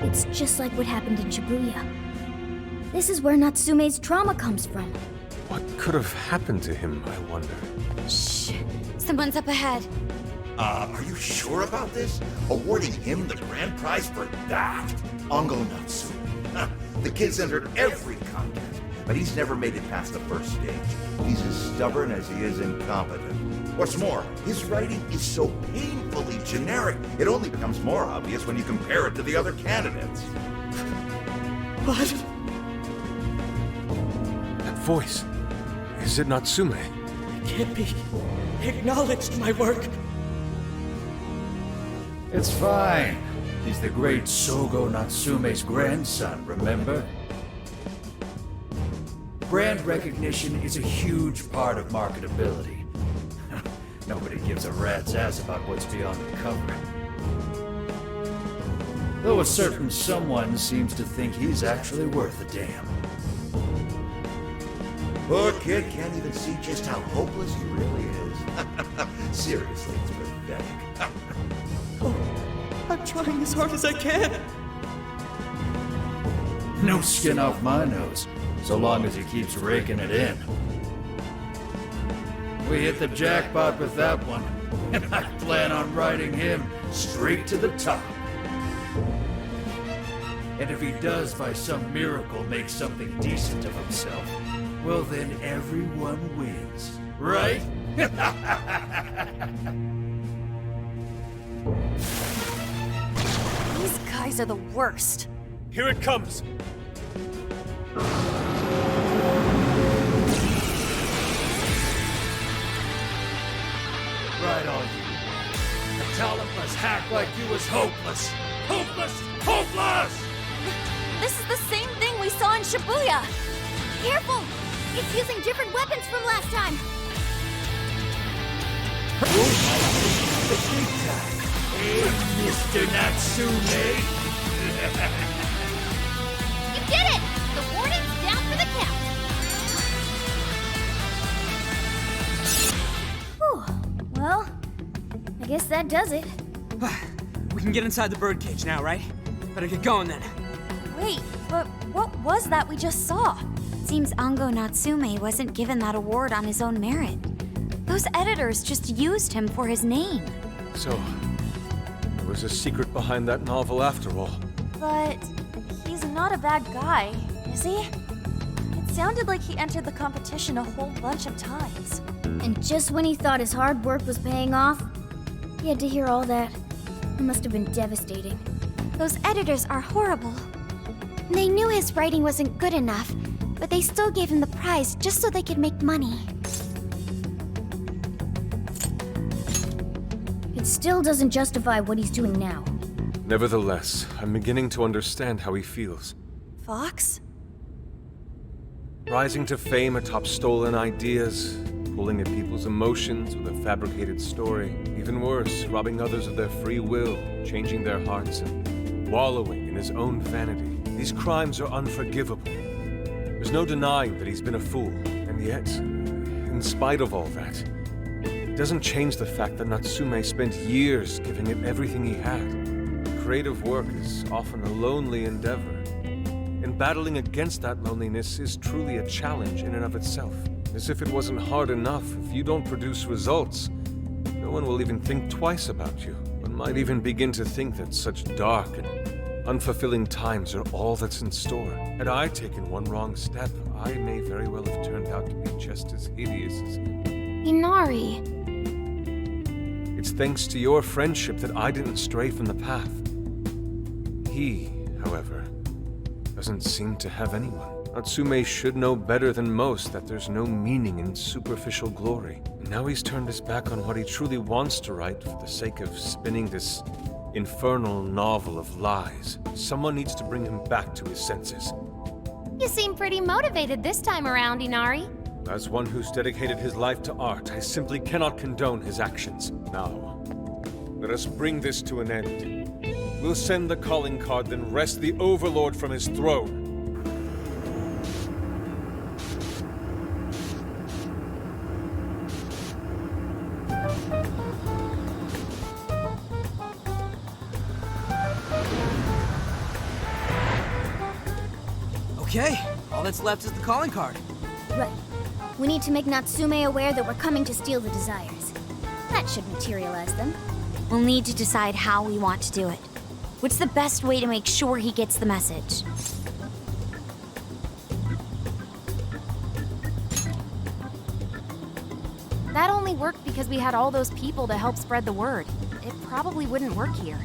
Speaker 6: It's just like what happened in Shibuya. This is where Natsume's trauma comes from.
Speaker 3: What could have happened to him, I wonder?
Speaker 2: Shh. Someone's up ahead.
Speaker 12: Are you sure about this? Awarding him the grand prize for that? Ongo Natsume. The kid's entered every contest, but he's never made it past the first stage. He's as stubborn as he is incompetent. What's more, his writing is so painfully generic, it only becomes more obvious when you compare it to the other candidates.
Speaker 9: What?
Speaker 3: That voice. Is it Natsume?
Speaker 4: It can't be. He acknowledged my work.
Speaker 11: It's fine. He's the great Sogo Natsume's grandson, remember? Brand recognition is a huge part of marketability. Nobody gives a rat's ass about what's beyond the cover. Though a certain someone seems to think he's actually worth a damn.
Speaker 12: Poor kid can't even see just how hopeless he really is. Seriously, it's pathetic.
Speaker 4: I'm trying as hard as I can.
Speaker 11: No skin off my nose, so long as he keeps raking it in. We hit the jackpot with that one, and I plan on riding him straight to the top. And if he does by some miracle make something decent of himself, well then everyone wins, right?
Speaker 1: These guys are the worst.
Speaker 3: Here it comes!
Speaker 11: Right on you. A talentless hack like you is hopeless. Hopeless! Hopeless!
Speaker 1: This is the same thing we saw in Shibuya.
Speaker 6: Careful! It's using different weapons from last time.
Speaker 11: The big time. Hey, Mr. Natsume!
Speaker 10: You did it! The warning's down for the count.
Speaker 6: Whew. Well, I guess that does it.
Speaker 9: We can get inside the birdcage now, right? Better get going then.
Speaker 1: Wait, but what was that we just saw?
Speaker 2: Seems Ongo Natsume wasn't given that award on his own merit. Those editors just used him for his name.
Speaker 3: So, there was a secret behind that novel after all.
Speaker 1: But he's not a bad guy, is he? It sounded like he entered the competition a whole bunch of times.
Speaker 6: And just when he thought his hard work was paying off, He had to hear all that. It must have been devastating.
Speaker 5: Those editors are horrible. They knew his writing wasn't good enough, but they still gave him the prize just so they could make money.
Speaker 6: It still doesn't justify what he's doing now.
Speaker 3: Nevertheless, I'm beginning to understand how he feels.
Speaker 1: Fox?
Speaker 3: Rising to fame atop stolen ideas, pulling at people's emotions with a fabricated story. Even worse, robbing others of their free will, changing their hearts, and wallowing in his own vanity. These crimes are unforgivable. There's no denying that he's been a fool, and yet, in spite of all that, it doesn't change the fact that Natsume spent years giving it everything he had. Creative work is often a lonely endeavor, and battling against that loneliness is truly a challenge in and of itself. As if it wasn't hard enough, if you don't produce results, no one will even think twice about you. One might even begin to think that such dark and unfulfilling times are all that's in store. Had I taken one wrong step, I may very well have turned out to be just as hideous as him.
Speaker 10: Inari.
Speaker 3: It's thanks to your friendship that I didn't stray from the path. He, however, doesn't seem to have anyone. Natsume should know better than most that there's no meaning in superficial glory. And now he's turned his back on what he truly wants to write for the sake of spinning this infernal novel of lies. Someone needs to bring him back to his senses.
Speaker 10: You seem pretty motivated this time around, Inari.
Speaker 3: As one who's dedicated his life to art, I simply cannot condone his actions. Now, let us bring this to an end. We'll send the calling card, then wrest the Overlord from his throne.
Speaker 9: Okay, all that's left is the calling card.
Speaker 6: Right. We need to make Natsume aware that we're coming to steal the desires. That should materialize them.
Speaker 2: We'll need to decide how we want to do it. What's the best way to make sure he gets the message?
Speaker 10: That only worked because we had all those people to help spread the word. It probably wouldn't work here.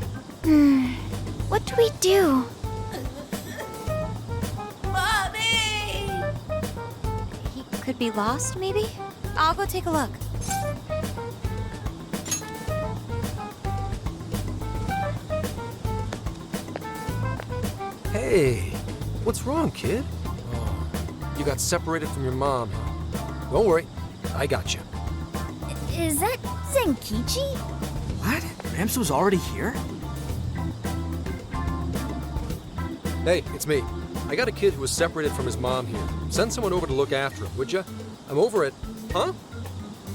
Speaker 5: What do we do?
Speaker 2: He could be lost, maybe? I'll go take a look.
Speaker 13: Hey, what's wrong, kid? Oh, you got separated from your mom, huh? Don't worry, I got you.
Speaker 6: Is that Zenkichi?
Speaker 9: What? Gramps was already here?
Speaker 13: Hey, it's me. I got a kid who was separated from his mom here. Send someone over to look after him, would ya? I'm over it. Huh?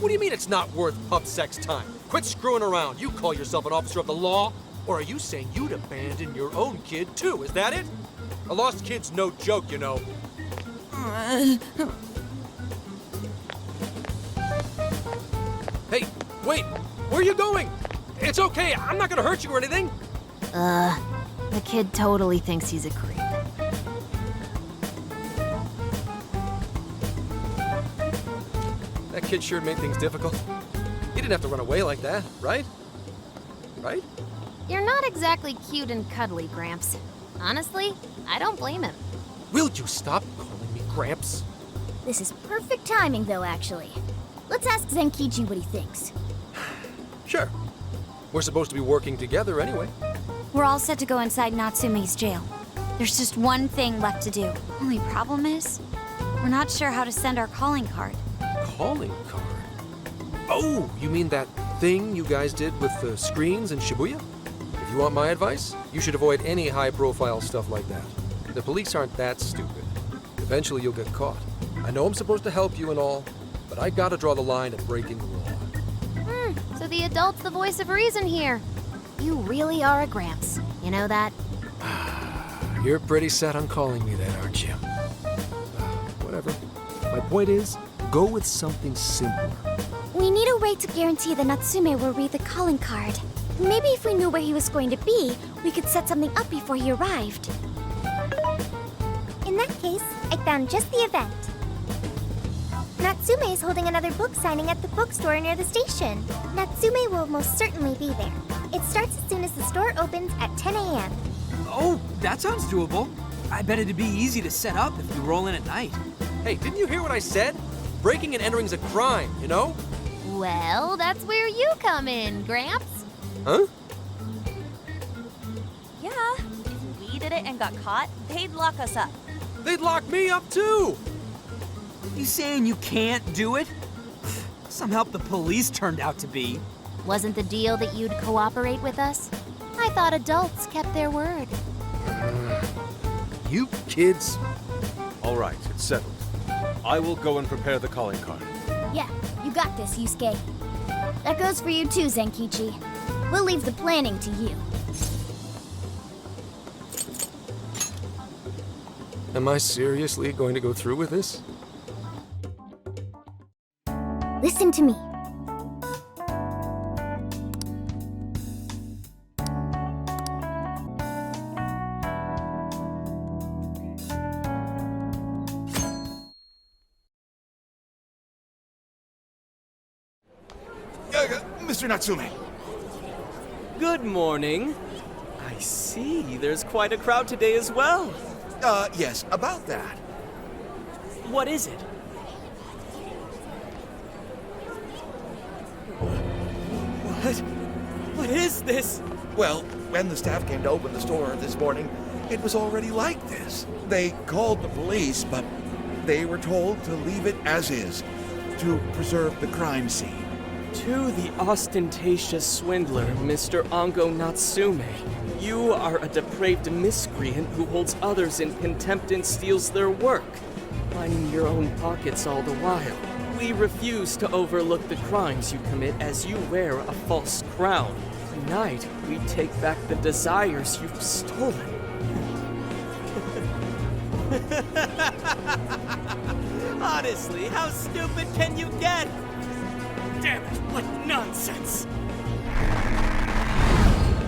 Speaker 13: What do you mean it's not worth pub sex time? Quit screwing around. You call yourself an officer of the law? Or are you saying you'd abandon your own kid, too? Is that it? A lost kid's no joke, you know. Hey, wait! Where are you going? It's okay, I'm not gonna hurt you or anything.
Speaker 10: The kid totally thinks he's a creep.
Speaker 13: That kid sure made things difficult. He didn't have to run away like that, right? Right?
Speaker 10: You're not exactly cute and cuddly, Gramps. Honestly, I don't blame him.
Speaker 13: Will you stop calling me Gramps?
Speaker 6: This is perfect timing, though, actually. Let's ask Zenkichi what he thinks.
Speaker 13: Sure. We're supposed to be working together anyway.
Speaker 2: We're all set to go inside Natsume's jail. There's just one thing left to do. Only problem is, we're not sure how to send our calling card.
Speaker 13: Calling card? Oh, you mean that thing you guys did with the screens in Shibuya? If you want my advice, you should avoid any high-profile stuff like that. The police aren't that stupid. Eventually you'll get caught. I know I'm supposed to help you and all, but I gotta draw the line at breaking the law.
Speaker 10: So the adult's the voice of reason here. You really are a Gramps. You know that?
Speaker 13: You're pretty set on calling me that, aren't you? Whatever. My point is, go with something simpler.
Speaker 5: We need a way to guarantee that Natsume will read the calling card. Maybe if we knew where he was going to be, we could set something up before he arrived.
Speaker 14: In that case, I found just the event.
Speaker 5: Natsume is holding another book signing at the bookstore near the station. Natsume will most certainly be there. It starts as soon as the store opens at 10 a.m.
Speaker 9: Oh, that sounds doable. I bet it'd be easy to set up if we roll in at night.
Speaker 13: Hey, didn't you hear what I said? Breaking and entering's a crime, you know?
Speaker 10: Well, that's where you come in, Gramps.
Speaker 13: Huh?
Speaker 1: Yeah, if we did it and got caught, they'd lock us up.
Speaker 13: They'd lock me up too!
Speaker 9: You saying you can't do it? Some help the police turned out to be.
Speaker 10: Wasn't the deal that you'd cooperate with us? I thought adults kept their word.
Speaker 13: You kids.
Speaker 3: All right, it's settled. I will go and prepare the calling card.
Speaker 6: Yeah, you got this, Yusuke. That goes for you too, Zenkichi. We'll leave the planning to you.
Speaker 13: Am I seriously going to go through with this?
Speaker 6: Listen to me.
Speaker 12: Mr. Natsume.
Speaker 4: Good morning. I see, there's quite a crowd today as well.
Speaker 12: Yes, about that.
Speaker 4: What is it? What is this?
Speaker 12: Well, when the staff came to open the store this morning, it was already like this. They called the police, but they were told to leave it as is, to preserve the crime scene.
Speaker 4: To the ostentatious swindler, Mr. Ongo Natsume. You are a depraved miscreant who holds others in contempt and steals their work, lining your own pockets all the while. We refuse to overlook the crimes you commit as you wear a false crown. Tonight, we take back the desires you've stolen. Honestly, how stupid can you get? Damn it, what nonsense!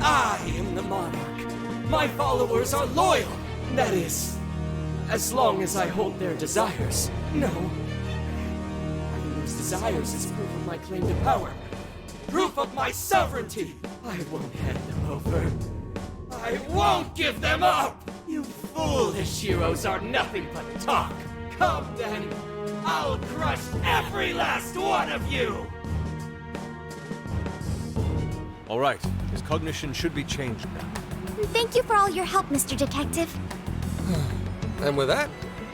Speaker 4: I am the monarch. My followers are loyal. That is, as long as I hold their desires. No. I use desires as proof of my claim to power. Proof of my sovereignty. I won't hand them over. I won't give them up! You foolish heroes are nothing but talk. Come then, I'll crush every last one of you!
Speaker 3: All right, his cognition should be changed now.
Speaker 5: Thank you for all your help, Mr. Detective.
Speaker 13: And with that,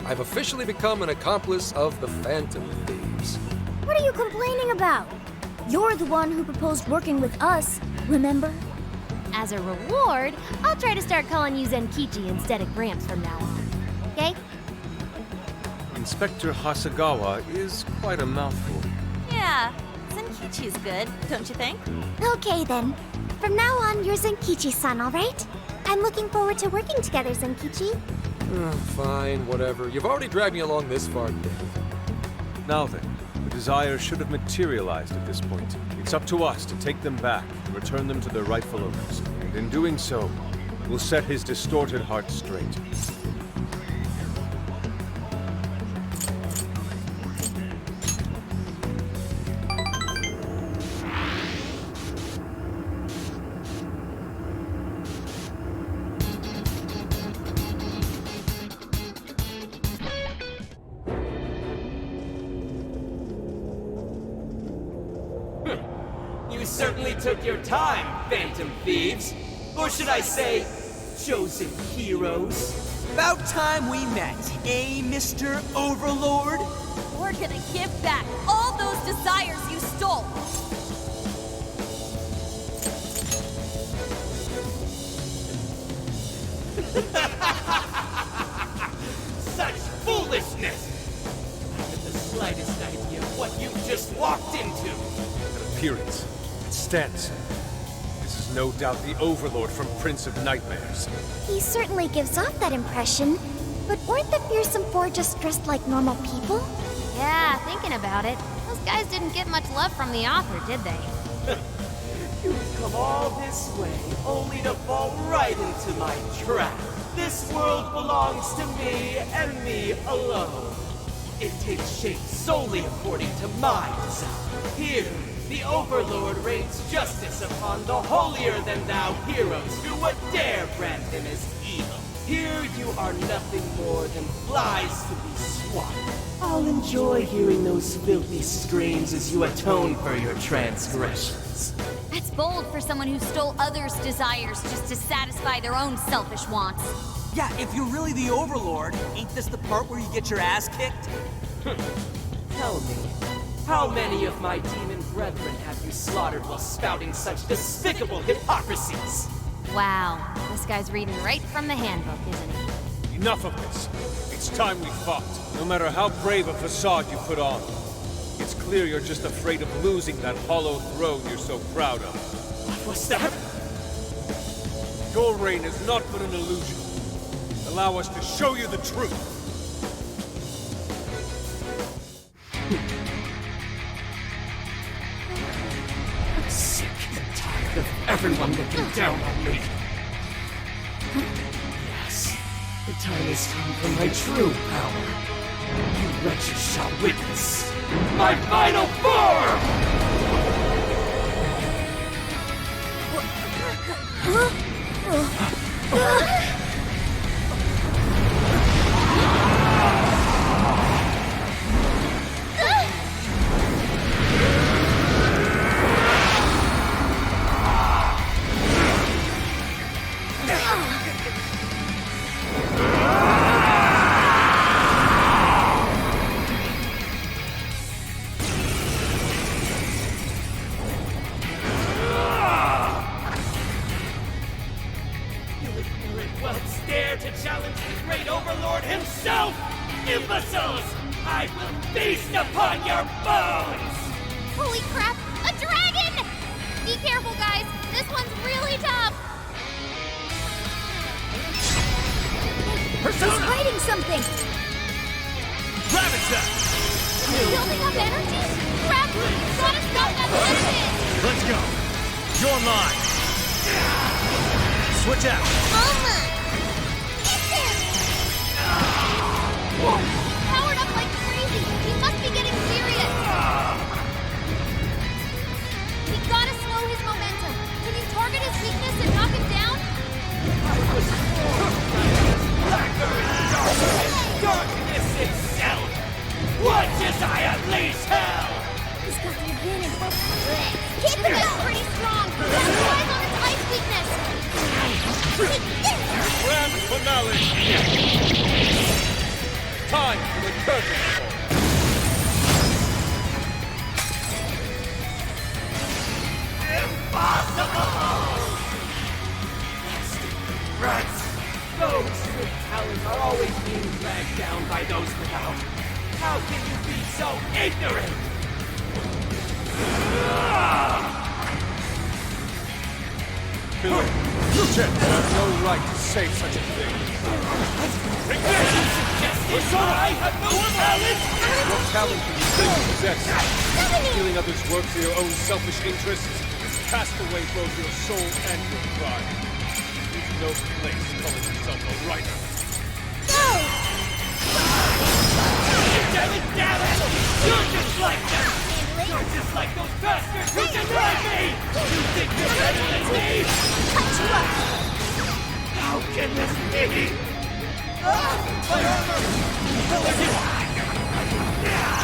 Speaker 13: I've officially become an accomplice of the Phantom Thieves.
Speaker 6: What are you complaining about? You're the one who proposed working with us, remember?
Speaker 10: As a reward, I'll try to start calling you Zenkichi instead of Gramps from now on. Okay?
Speaker 3: Inspector Hasagawa is quite a mouthful.
Speaker 1: Yeah, Zenkichi's good, don't you think?
Speaker 5: Okay then. From now on, you're Zenkichi-san, all right? I'm looking forward to working together, Zenkichi.
Speaker 13: Fine, whatever. You've already dragged me along this far, Dave.
Speaker 3: Now then, the desires should have materialized at this point. It's up to us to take them back and return them to their rightful owners. And in doing so, we'll set his distorted heart straight.
Speaker 4: You certainly took your time, Phantom Thieves. Or should I say, chosen heroes?
Speaker 9: About time we met, eh, Mr. Overlord?
Speaker 1: We're gonna give back all those desires you stole!
Speaker 4: Such foolishness! I haven't the slightest idea what you just walked into.
Speaker 3: That appearance, it stands. This is no doubt the Overlord from Prince of Nightmares.
Speaker 5: He certainly gives off that impression. But weren't the Fearsome Four just dressed like normal people?
Speaker 10: Yeah, thinking about it, those guys didn't get much love from the author, did they?
Speaker 4: You've come all this way, only to fall right into my trap. This world belongs to me and me alone. It takes shape solely according to my design. Here, the Overlord rains justice upon the holier-than-thou heroes who would dare brand him as evil. Here you are nothing more than flies to be swatted. I'll enjoy hearing those filthy screams as you atone for your transgressions.
Speaker 2: That's bold for someone who stole others' desires just to satisfy their own selfish wants.
Speaker 9: Yeah, if you're really the Overlord, ain't this the part where you get your ass kicked?
Speaker 4: Tell me, how many of my demon brethren have you slaughtered while spouting such despicable hypocrisies?
Speaker 10: Wow, this guy's reading right from the handbook, isn't he?
Speaker 3: Enough of this. It's time we fought. No matter how brave a facade you put on, it's clear you're just afraid of losing that hollow throne you're so proud of.
Speaker 4: What's that?
Speaker 3: Your reign is not but an illusion. Allow us to show you the truth.
Speaker 4: I'm sick and tired of everyone looking down on me. Yes, the time has come for my true power. You wretches shall witness my final form! Dare to challenge the great Overlord himself! Imbeciles! I will feast upon your bones!
Speaker 10: Holy crap! A dragon! Be careful, guys! This one's really tough!
Speaker 6: He's hiding something!
Speaker 7: Ravage that!
Speaker 10: Building up energy? Crap! Gotta stop that benefit!
Speaker 7: Let's go! You're mine! Switch out!
Speaker 10: Whoa! Powered up like crazy! He must be getting serious! We gotta slow his momentum! Can you target his weakness and knock him down?
Speaker 4: Darkness itself! What does I unleash hell?
Speaker 6: He's got the advantage.
Speaker 10: Keep it up! Pretty strong! Capitalize on its ice weakness!
Speaker 3: Grand finale! Time for the curtain call.
Speaker 4: Impossible! Rats! Those with talent are always being dragged down by those without. How can you be so ignorant?
Speaker 3: Billy, you have no right to say such a thing.
Speaker 4: Yes, I have no talent!
Speaker 3: What talent do you think you possess? Stealing others' work for your own selfish interests has cast away both your soul and your pride. You've no place calling yourself a writer.
Speaker 4: Damn it! You're just like them! You're just like those bastards who denied me! You think you're better than me? How can this be? My armor!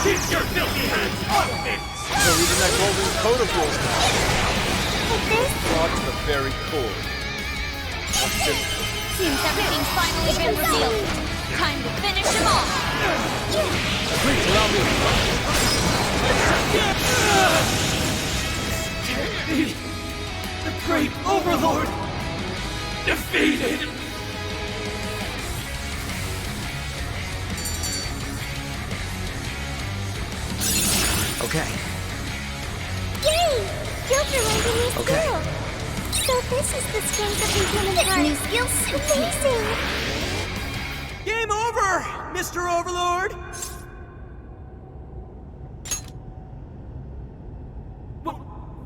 Speaker 4: Keep your filthy hands off me!
Speaker 3: So even that golden coat of yours brought to the very core. What's it?
Speaker 2: Seems everything's finally been revealed. Time to finish him off.
Speaker 3: Please allow me.
Speaker 4: The great Overlord! Defeated!
Speaker 9: Okay.
Speaker 5: Yay! You're new skill. So this is the strength of the human heart. New skills. Amazing!
Speaker 9: Game over, Mr. Overlord!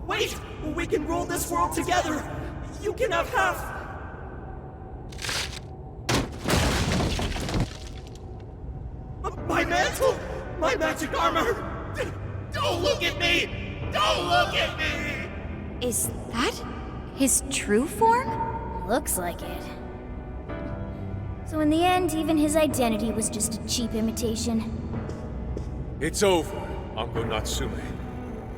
Speaker 4: Wait! We can rule this world together! You can have half! My mantle? My magic armor! Don't look at me! Don't look at me!
Speaker 2: Is that his true form?
Speaker 6: Looks like it. So in the end, even his identity was just a cheap imitation.
Speaker 3: It's over, Ango Natsume.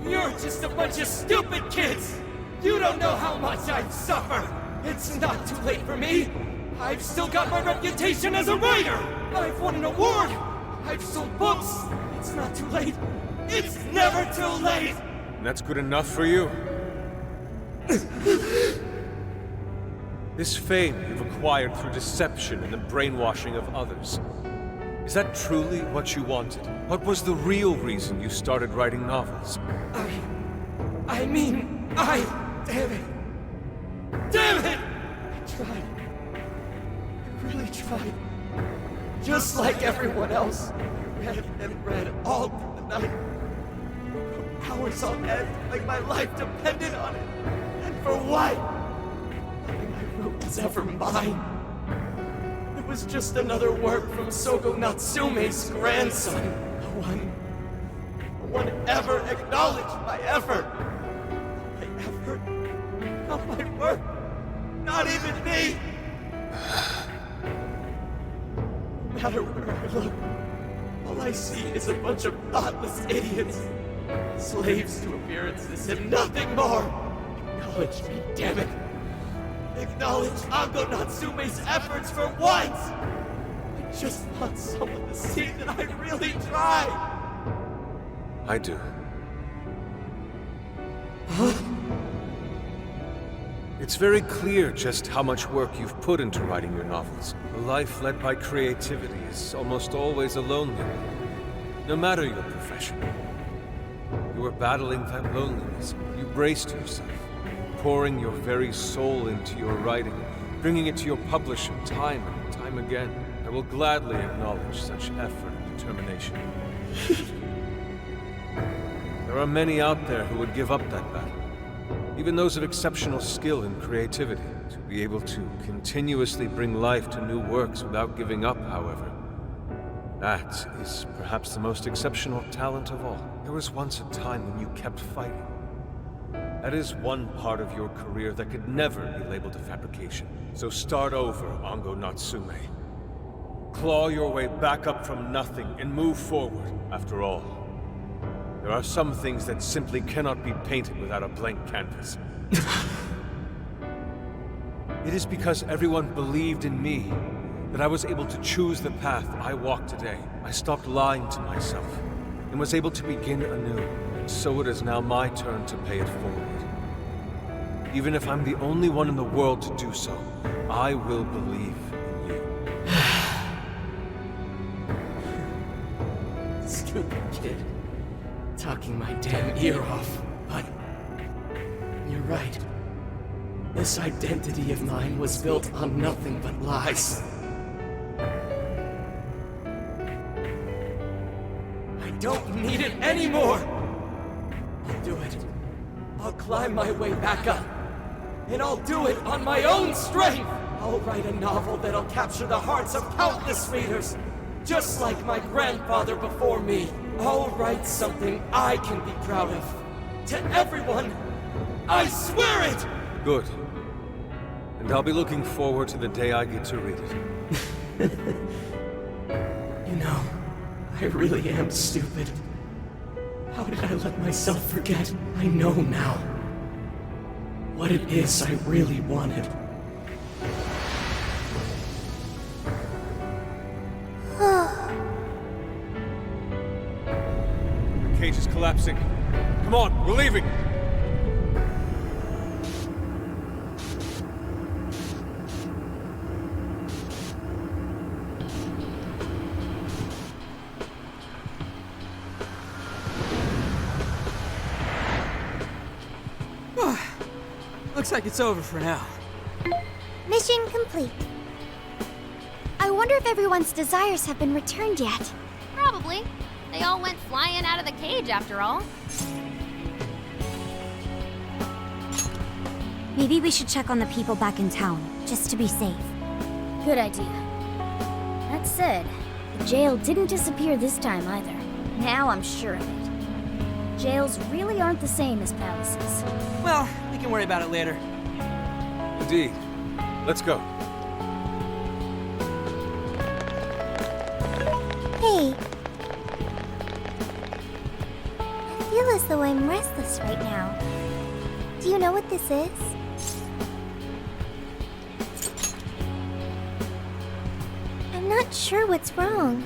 Speaker 4: You're just a bunch of stupid kids! You don't know how much I've suffered! It's not too late for me! I've still got my reputation as a writer! I've won an award! I've sold books! It's not too late! It's never too late!
Speaker 3: That's good enough for you? This fame you've acquired through deception and the brainwashing of others. Is that truly what you wanted? What was the real reason you started writing novels?
Speaker 4: Damn it! Damn it! I tried. I really tried. Just like everyone else. Read all through the night. Hours on end, like my life depended on it. And for what? Nothing I wrote was ever mine. It was just another work from Sogo Natsume's grandson. No one ever acknowledged my effort. My effort? Not my work. Not even me. No matter where I look, all I see is a bunch of thoughtless idiots. Slaves to appearances and nothing more. Acknowledge me, damn it. Acknowledge Ango Natsume's efforts for once. I just want someone to see that I really tried.
Speaker 3: I do.
Speaker 4: Huh?
Speaker 3: It's very clear just how much work you've put into writing your novels. A life led by creativity is almost always a lonely one, no matter your profession. You were battling that loneliness. You braced yourself, pouring your very soul into your writing, bringing it to your publisher time and time again. I will gladly acknowledge such effort and determination. There are many out there who would give up that battle. Even those of exceptional skill and creativity. To be able to continuously bring life to new works without giving up, however, that is perhaps the most exceptional talent of all. There was once a time when you kept fighting. That is one part of your career that could never be labeled a fabrication. So start over, Ango Natsume. Claw your way back up from nothing and move forward. After all, there are some things that simply cannot be painted without a blank canvas. It is because everyone believed in me that I was able to choose the path I walk today. I stopped lying to myself and was able to begin anew. And so it is now my turn to pay it forward. Even if I'm the only one in the world to do so, I will believe in you.
Speaker 4: Stupid kid. Talking my damn ear off, but you're right. This identity of mine was built on nothing but lies. I don't need it anymore! I'll do it. I'll climb my way back up. And I'll do it on my own strength! I'll write a novel that'll capture the hearts of countless readers, just like my grandfather before me. I'll write something I can be proud of. To everyone! I swear it!
Speaker 3: Good. And I'll be looking forward to the day I get to read it.
Speaker 4: You know, I really am stupid. How did I let myself forget? I know now what it is I really wanted.
Speaker 3: The cage is collapsing. Come on, we're leaving!
Speaker 9: Looks like it's over for now.
Speaker 5: Mission complete. I wonder if everyone's desires have been returned yet.
Speaker 10: Probably. They all went flying out of the cage after all.
Speaker 2: Maybe we should check on the people back in town, just to be safe.
Speaker 6: Good idea. That said, the jail didn't disappear this time either. Now I'm sure of it. Jails really aren't the same as palaces.
Speaker 9: Well, we can worry about it later.
Speaker 3: Indeed. Let's go.
Speaker 5: Hey. I feel as though I'm restless right now. Do you know what this is? I'm not sure what's wrong.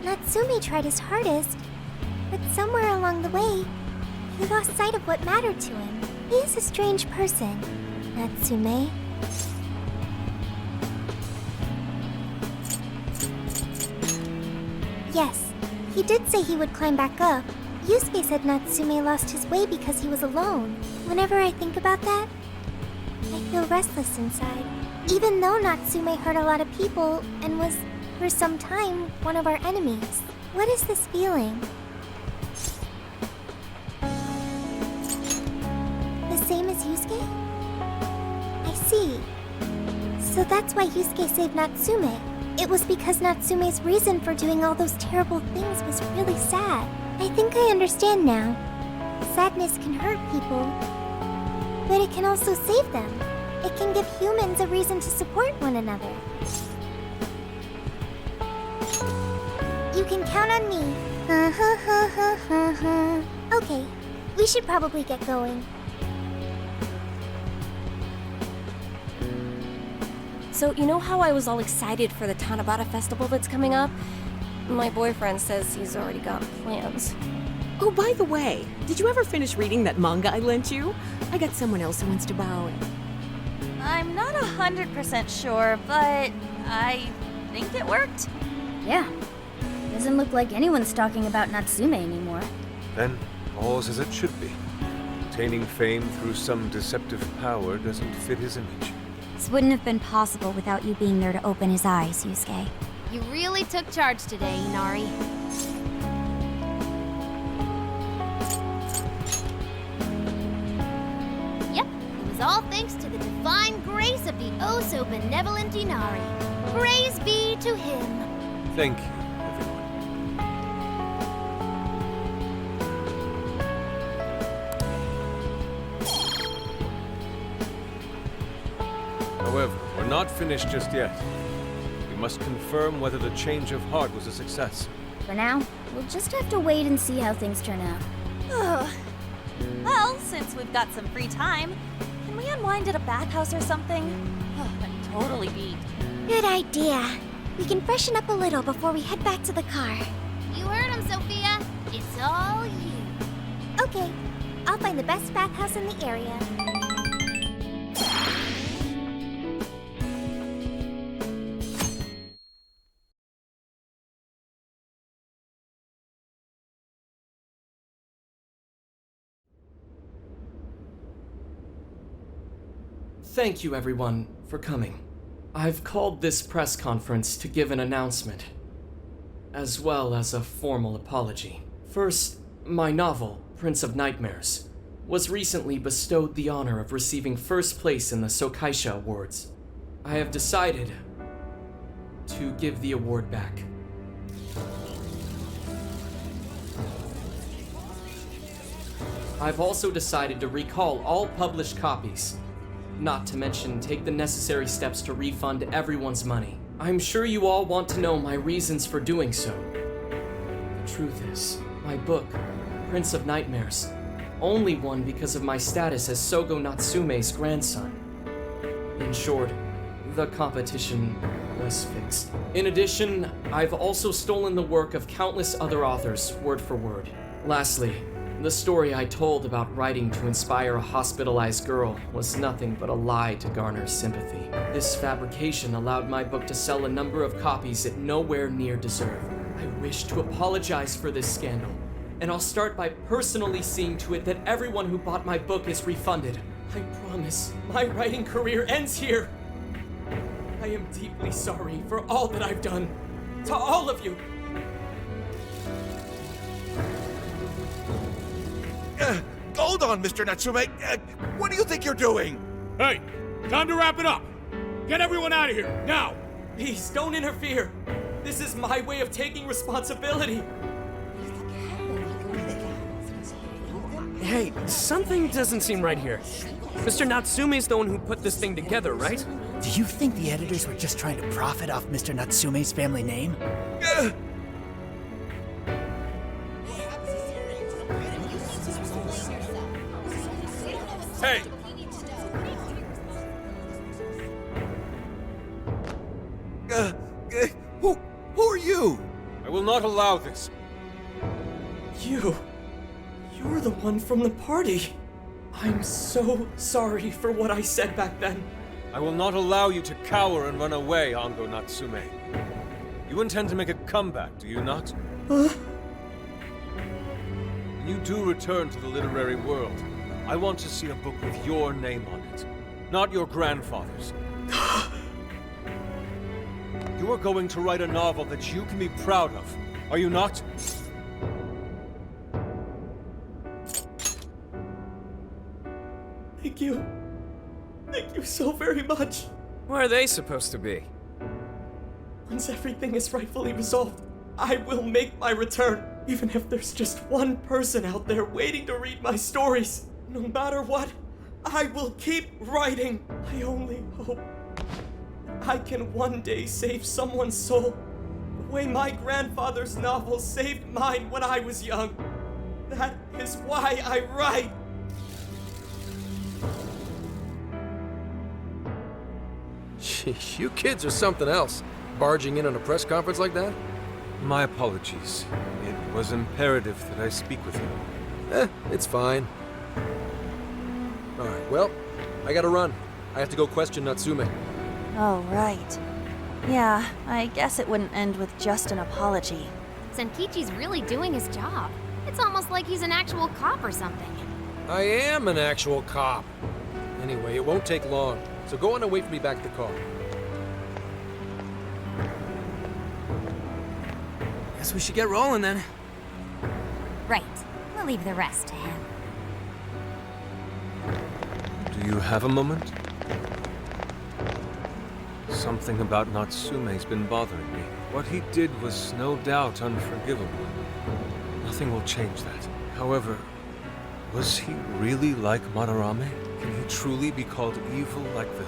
Speaker 5: Natsume tried his hardest, but somewhere along the way, he lost sight of what mattered to him. He is a strange person, Natsume. Yes, he did say he would climb back up. Yusuke said Natsume lost his way because he was alone. Whenever I think about that, I feel restless inside. Even though Natsume hurt a lot of people and was, for some time, one of our enemies. What is this feeling? The same as Yusuke? I see. So that's why Yusuke saved Natsume. It was because Natsume's reason for doing all those terrible things was really sad. I think I understand now. Sadness can hurt people, but it can also save them. It can give humans a reason to support one another. You can count on me. Okay, we should probably get going.
Speaker 1: So, you know how I was all excited for the Tanabata festival that's coming up? My boyfriend says he's already got plans.
Speaker 14: Oh, by the way, did you ever finish reading that manga I lent you? I got someone else who wants to borrow it.
Speaker 1: I'm not 100% sure, but I think it worked.
Speaker 6: Yeah. Doesn't look like anyone's talking about Natsume anymore.
Speaker 3: Then, all's as it should be. Attaining fame through some deceptive power doesn't fit his image.
Speaker 2: This wouldn't have been possible without you being there to open his eyes, Yusuke.
Speaker 10: You really took charge today, Inari. Yep, it was all thanks to the divine grace of the oh-so-benevolent Inari. Praise be to him.
Speaker 3: Thank you, everyone. However, we're not finished just yet. We must confirm whether the change of heart was a success.
Speaker 6: For now, we'll just have to wait and see how things turn out.
Speaker 1: Well, since we've got some free time, can we unwind at a bathhouse or something? I'm totally beat.
Speaker 5: Good idea. We can freshen up a little before we head back to the car.
Speaker 10: You heard him, Sophia. It's all you.
Speaker 5: Okay, I'll find the best bathhouse in the area.
Speaker 15: Thank you, everyone, for coming. I've called this press conference to give an announcement, as well as a formal apology. First, my novel, Prince of Nightmares, was recently bestowed the honor of receiving first place in the Sokaisha Awards. I have decided to give the award back. I've also decided to recall all published copies, not to mention take the necessary steps to refund everyone's money. I'm sure you all want to know my reasons for doing so. The truth is, my book, Prince of Nightmares, only won because of my status as Sogo Natsume's grandson. In short, the competition was fixed. In addition, I've also stolen the work of countless other authors, word for word. Lastly, the story I told about writing to inspire a hospitalized girl was nothing but a lie to garner sympathy. This fabrication allowed my book to sell a number of copies it nowhere near deserved. I wish to apologize for this scandal, and I'll start by personally seeing to it that everyone who bought my book is refunded. I promise, my writing career ends here. I am deeply sorry for all that I've done. To all of you.
Speaker 12: Hold on, Mr. Natsume. What do you think you're doing?
Speaker 11: Hey, time to wrap it up. Get everyone out of here, now!
Speaker 15: Please, don't interfere. This is my way of taking responsibility.
Speaker 9: Wait, something doesn't seem right here. Mr. Natsume's the one who put this thing together, right?
Speaker 16: Do you think the editors were just trying to profit off Mr. Natsume's family name?
Speaker 11: Hey!
Speaker 12: Who are you?
Speaker 3: I will not allow this.
Speaker 15: You're the one from the party. I'm so sorry for what I said back then.
Speaker 3: I will not allow you to cower and run away, Ango Natsume. You intend to make a comeback, do you not? When you do return to the literary world, I want to see a book with your name on it, not your grandfather's. You are going to write a novel that you can be proud of, are you not?
Speaker 15: Thank you. Thank you so very much.
Speaker 9: Where are they supposed to be?
Speaker 15: Once everything is rightfully resolved, I will make my return, even if there's just one person out there waiting to read my stories. No matter what, I will keep writing. I only hope I can one day save someone's soul the way my grandfather's novel saved mine when I was young. That is why I write.
Speaker 13: Sheesh, you kids are something else. Barging in on a press conference like that?
Speaker 3: My apologies. It was imperative that I speak with you.
Speaker 13: It's fine. Alright, well, I gotta run. I have to go question Natsume.
Speaker 17: Oh, right. Yeah, I guess it wouldn't end with just an apology.
Speaker 10: Senkichi's really doing his job. It's almost like he's an actual cop or something.
Speaker 13: I am an actual cop. Anyway, it won't take long, so go on and wait for me back at the car.
Speaker 9: Guess we should get rolling then.
Speaker 2: Right. We'll leave the rest to him.
Speaker 3: Do you have a moment? Something about Natsume's been bothering me. What he did was no doubt unforgivable. Nothing will change that. However, was he really like Madarame? Can he truly be called evil like the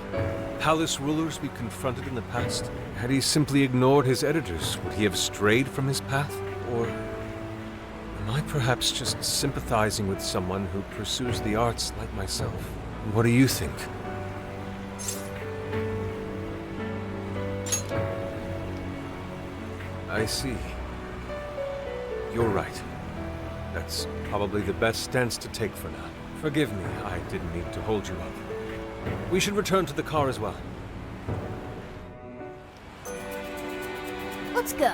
Speaker 3: palace rulers we confronted in the past? Had he simply ignored his editors, would he have strayed from his path? Or am I perhaps just sympathizing with someone who pursues the arts like myself? What do you think? I see. You're right. That's probably the best stance to take for now. Forgive me, I didn't mean to hold you up. We should return to the car as well.
Speaker 6: Let's go.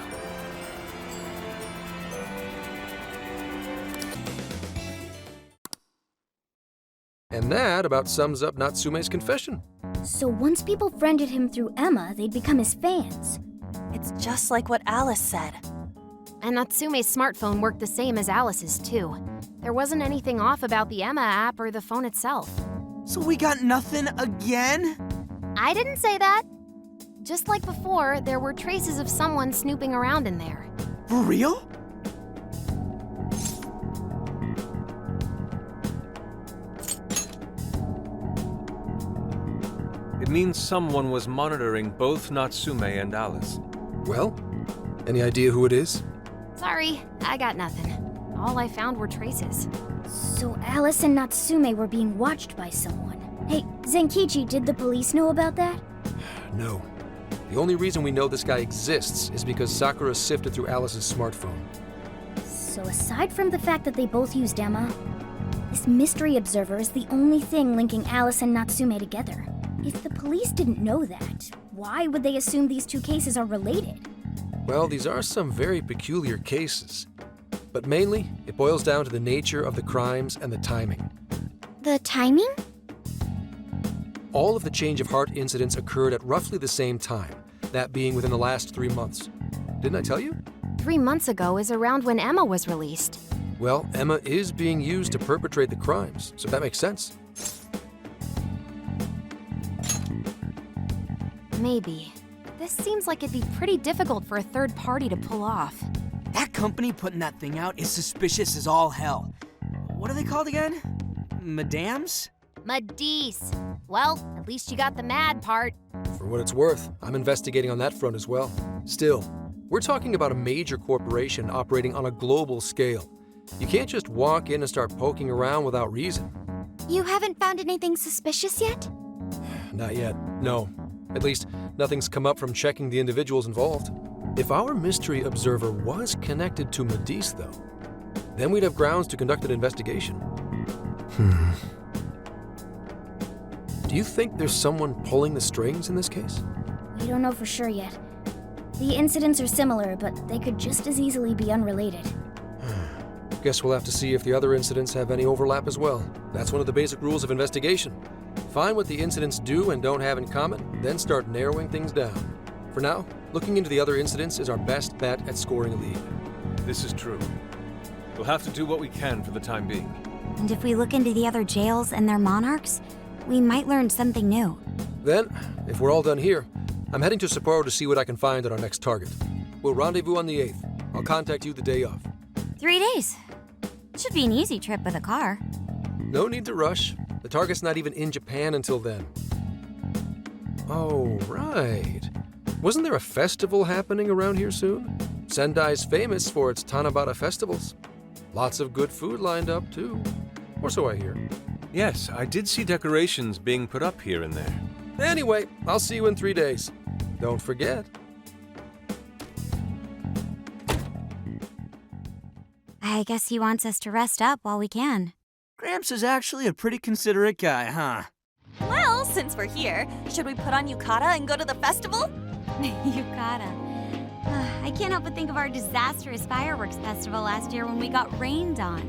Speaker 13: And that about sums up Natsume's confession.
Speaker 6: So once people friended him through Emma, they'd become his fans.
Speaker 17: It's just like what Alice said.
Speaker 10: And Natsume's smartphone worked the same as Alice's, too. There wasn't anything off about the Emma app or the phone itself.
Speaker 16: So we got nothing again?
Speaker 10: I didn't say that. Just like before, there were traces of someone snooping around in there.
Speaker 16: For real?
Speaker 3: It means someone was monitoring both Natsume and Alice.
Speaker 13: Well, any idea who it is?
Speaker 10: Sorry, I got nothing. All I found were traces.
Speaker 6: So Alice and Natsume were being watched by someone. Hey, Zenkichi, did the police know about that?
Speaker 13: No. The only reason we know this guy exists is because Sakura sifted through Alice's smartphone.
Speaker 6: So aside from the fact that they both used Emma, this mystery observer is the only thing linking Alice and Natsume together. If the police didn't know that, why would they assume these two cases are related?
Speaker 13: Well, these are some very peculiar cases. But mainly, it boils down to the nature of the crimes and the timing.
Speaker 6: The timing?
Speaker 13: All of the change of heart incidents occurred at roughly the same time, that being within the last 3 months. Didn't I tell you?
Speaker 10: 3 months ago is around when Emma was released.
Speaker 13: Well, Emma is being used to perpetrate the crimes, so that makes sense.
Speaker 10: Maybe. This seems like it'd be pretty difficult for a third party to pull off.
Speaker 16: That company putting that thing out is suspicious as all hell.
Speaker 9: What are they called again? Madams?
Speaker 10: Madis. Well, at least you got the mad part.
Speaker 13: For what it's worth, I'm investigating on that front as well. Still, we're talking about a major corporation operating on a global scale. You can't just walk in and start poking around without reason.
Speaker 2: You haven't found anything suspicious yet?
Speaker 13: Not yet, no. At least, nothing's come up from checking the individuals involved. If our mystery observer was connected to Madis, though, then we'd have grounds to conduct an investigation. Do you think there's someone pulling the strings in this case?
Speaker 6: We don't know for sure yet. The incidents are similar, but they could just as easily be unrelated.
Speaker 13: Guess we'll have to see if the other incidents have any overlap as well. That's one of the basic rules of investigation. Find what the incidents do and don't have in common, then start narrowing things down. For now, looking into the other incidents is our best bet at scoring a lead.
Speaker 3: This is true. We'll have to do what we can for the time being.
Speaker 2: And if we look into the other jails and their monarchs, we might learn something new.
Speaker 13: Then, if we're all done here, I'm heading to Sapporo to see what I can find at our next target. We'll rendezvous on the 8th. I'll contact you the day of.
Speaker 2: 3 days. Should be an easy trip with a car.
Speaker 13: No need to rush. The target's not even in Japan until then. Oh, right. Wasn't there a festival happening around here soon? Sendai's famous for its Tanabata festivals. Lots of good food lined up, too. Or so I hear.
Speaker 3: Yes, I did see decorations being put up here and there.
Speaker 13: Anyway, I'll see you in 3 days. Don't forget.
Speaker 2: I guess he wants us to rest up while we can.
Speaker 9: Gramps is actually a pretty considerate guy, huh?
Speaker 17: Well, since we're here, should we put on yukata and go to the festival?
Speaker 2: Yukata. I can't help but think of our disastrous fireworks festival last year when we got rained on.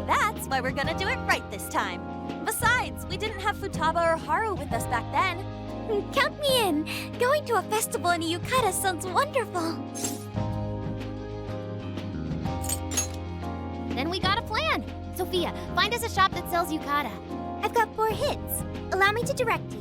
Speaker 17: That's why we're gonna do it right this time. Besides, we didn't have Futaba or Haru with us back then.
Speaker 5: Count me in! Going to a festival in a yukata sounds wonderful!
Speaker 10: Then we got a plan. Sophia, find us a shop that sells yukata.
Speaker 5: I've got 4 hits. Allow me to direct you.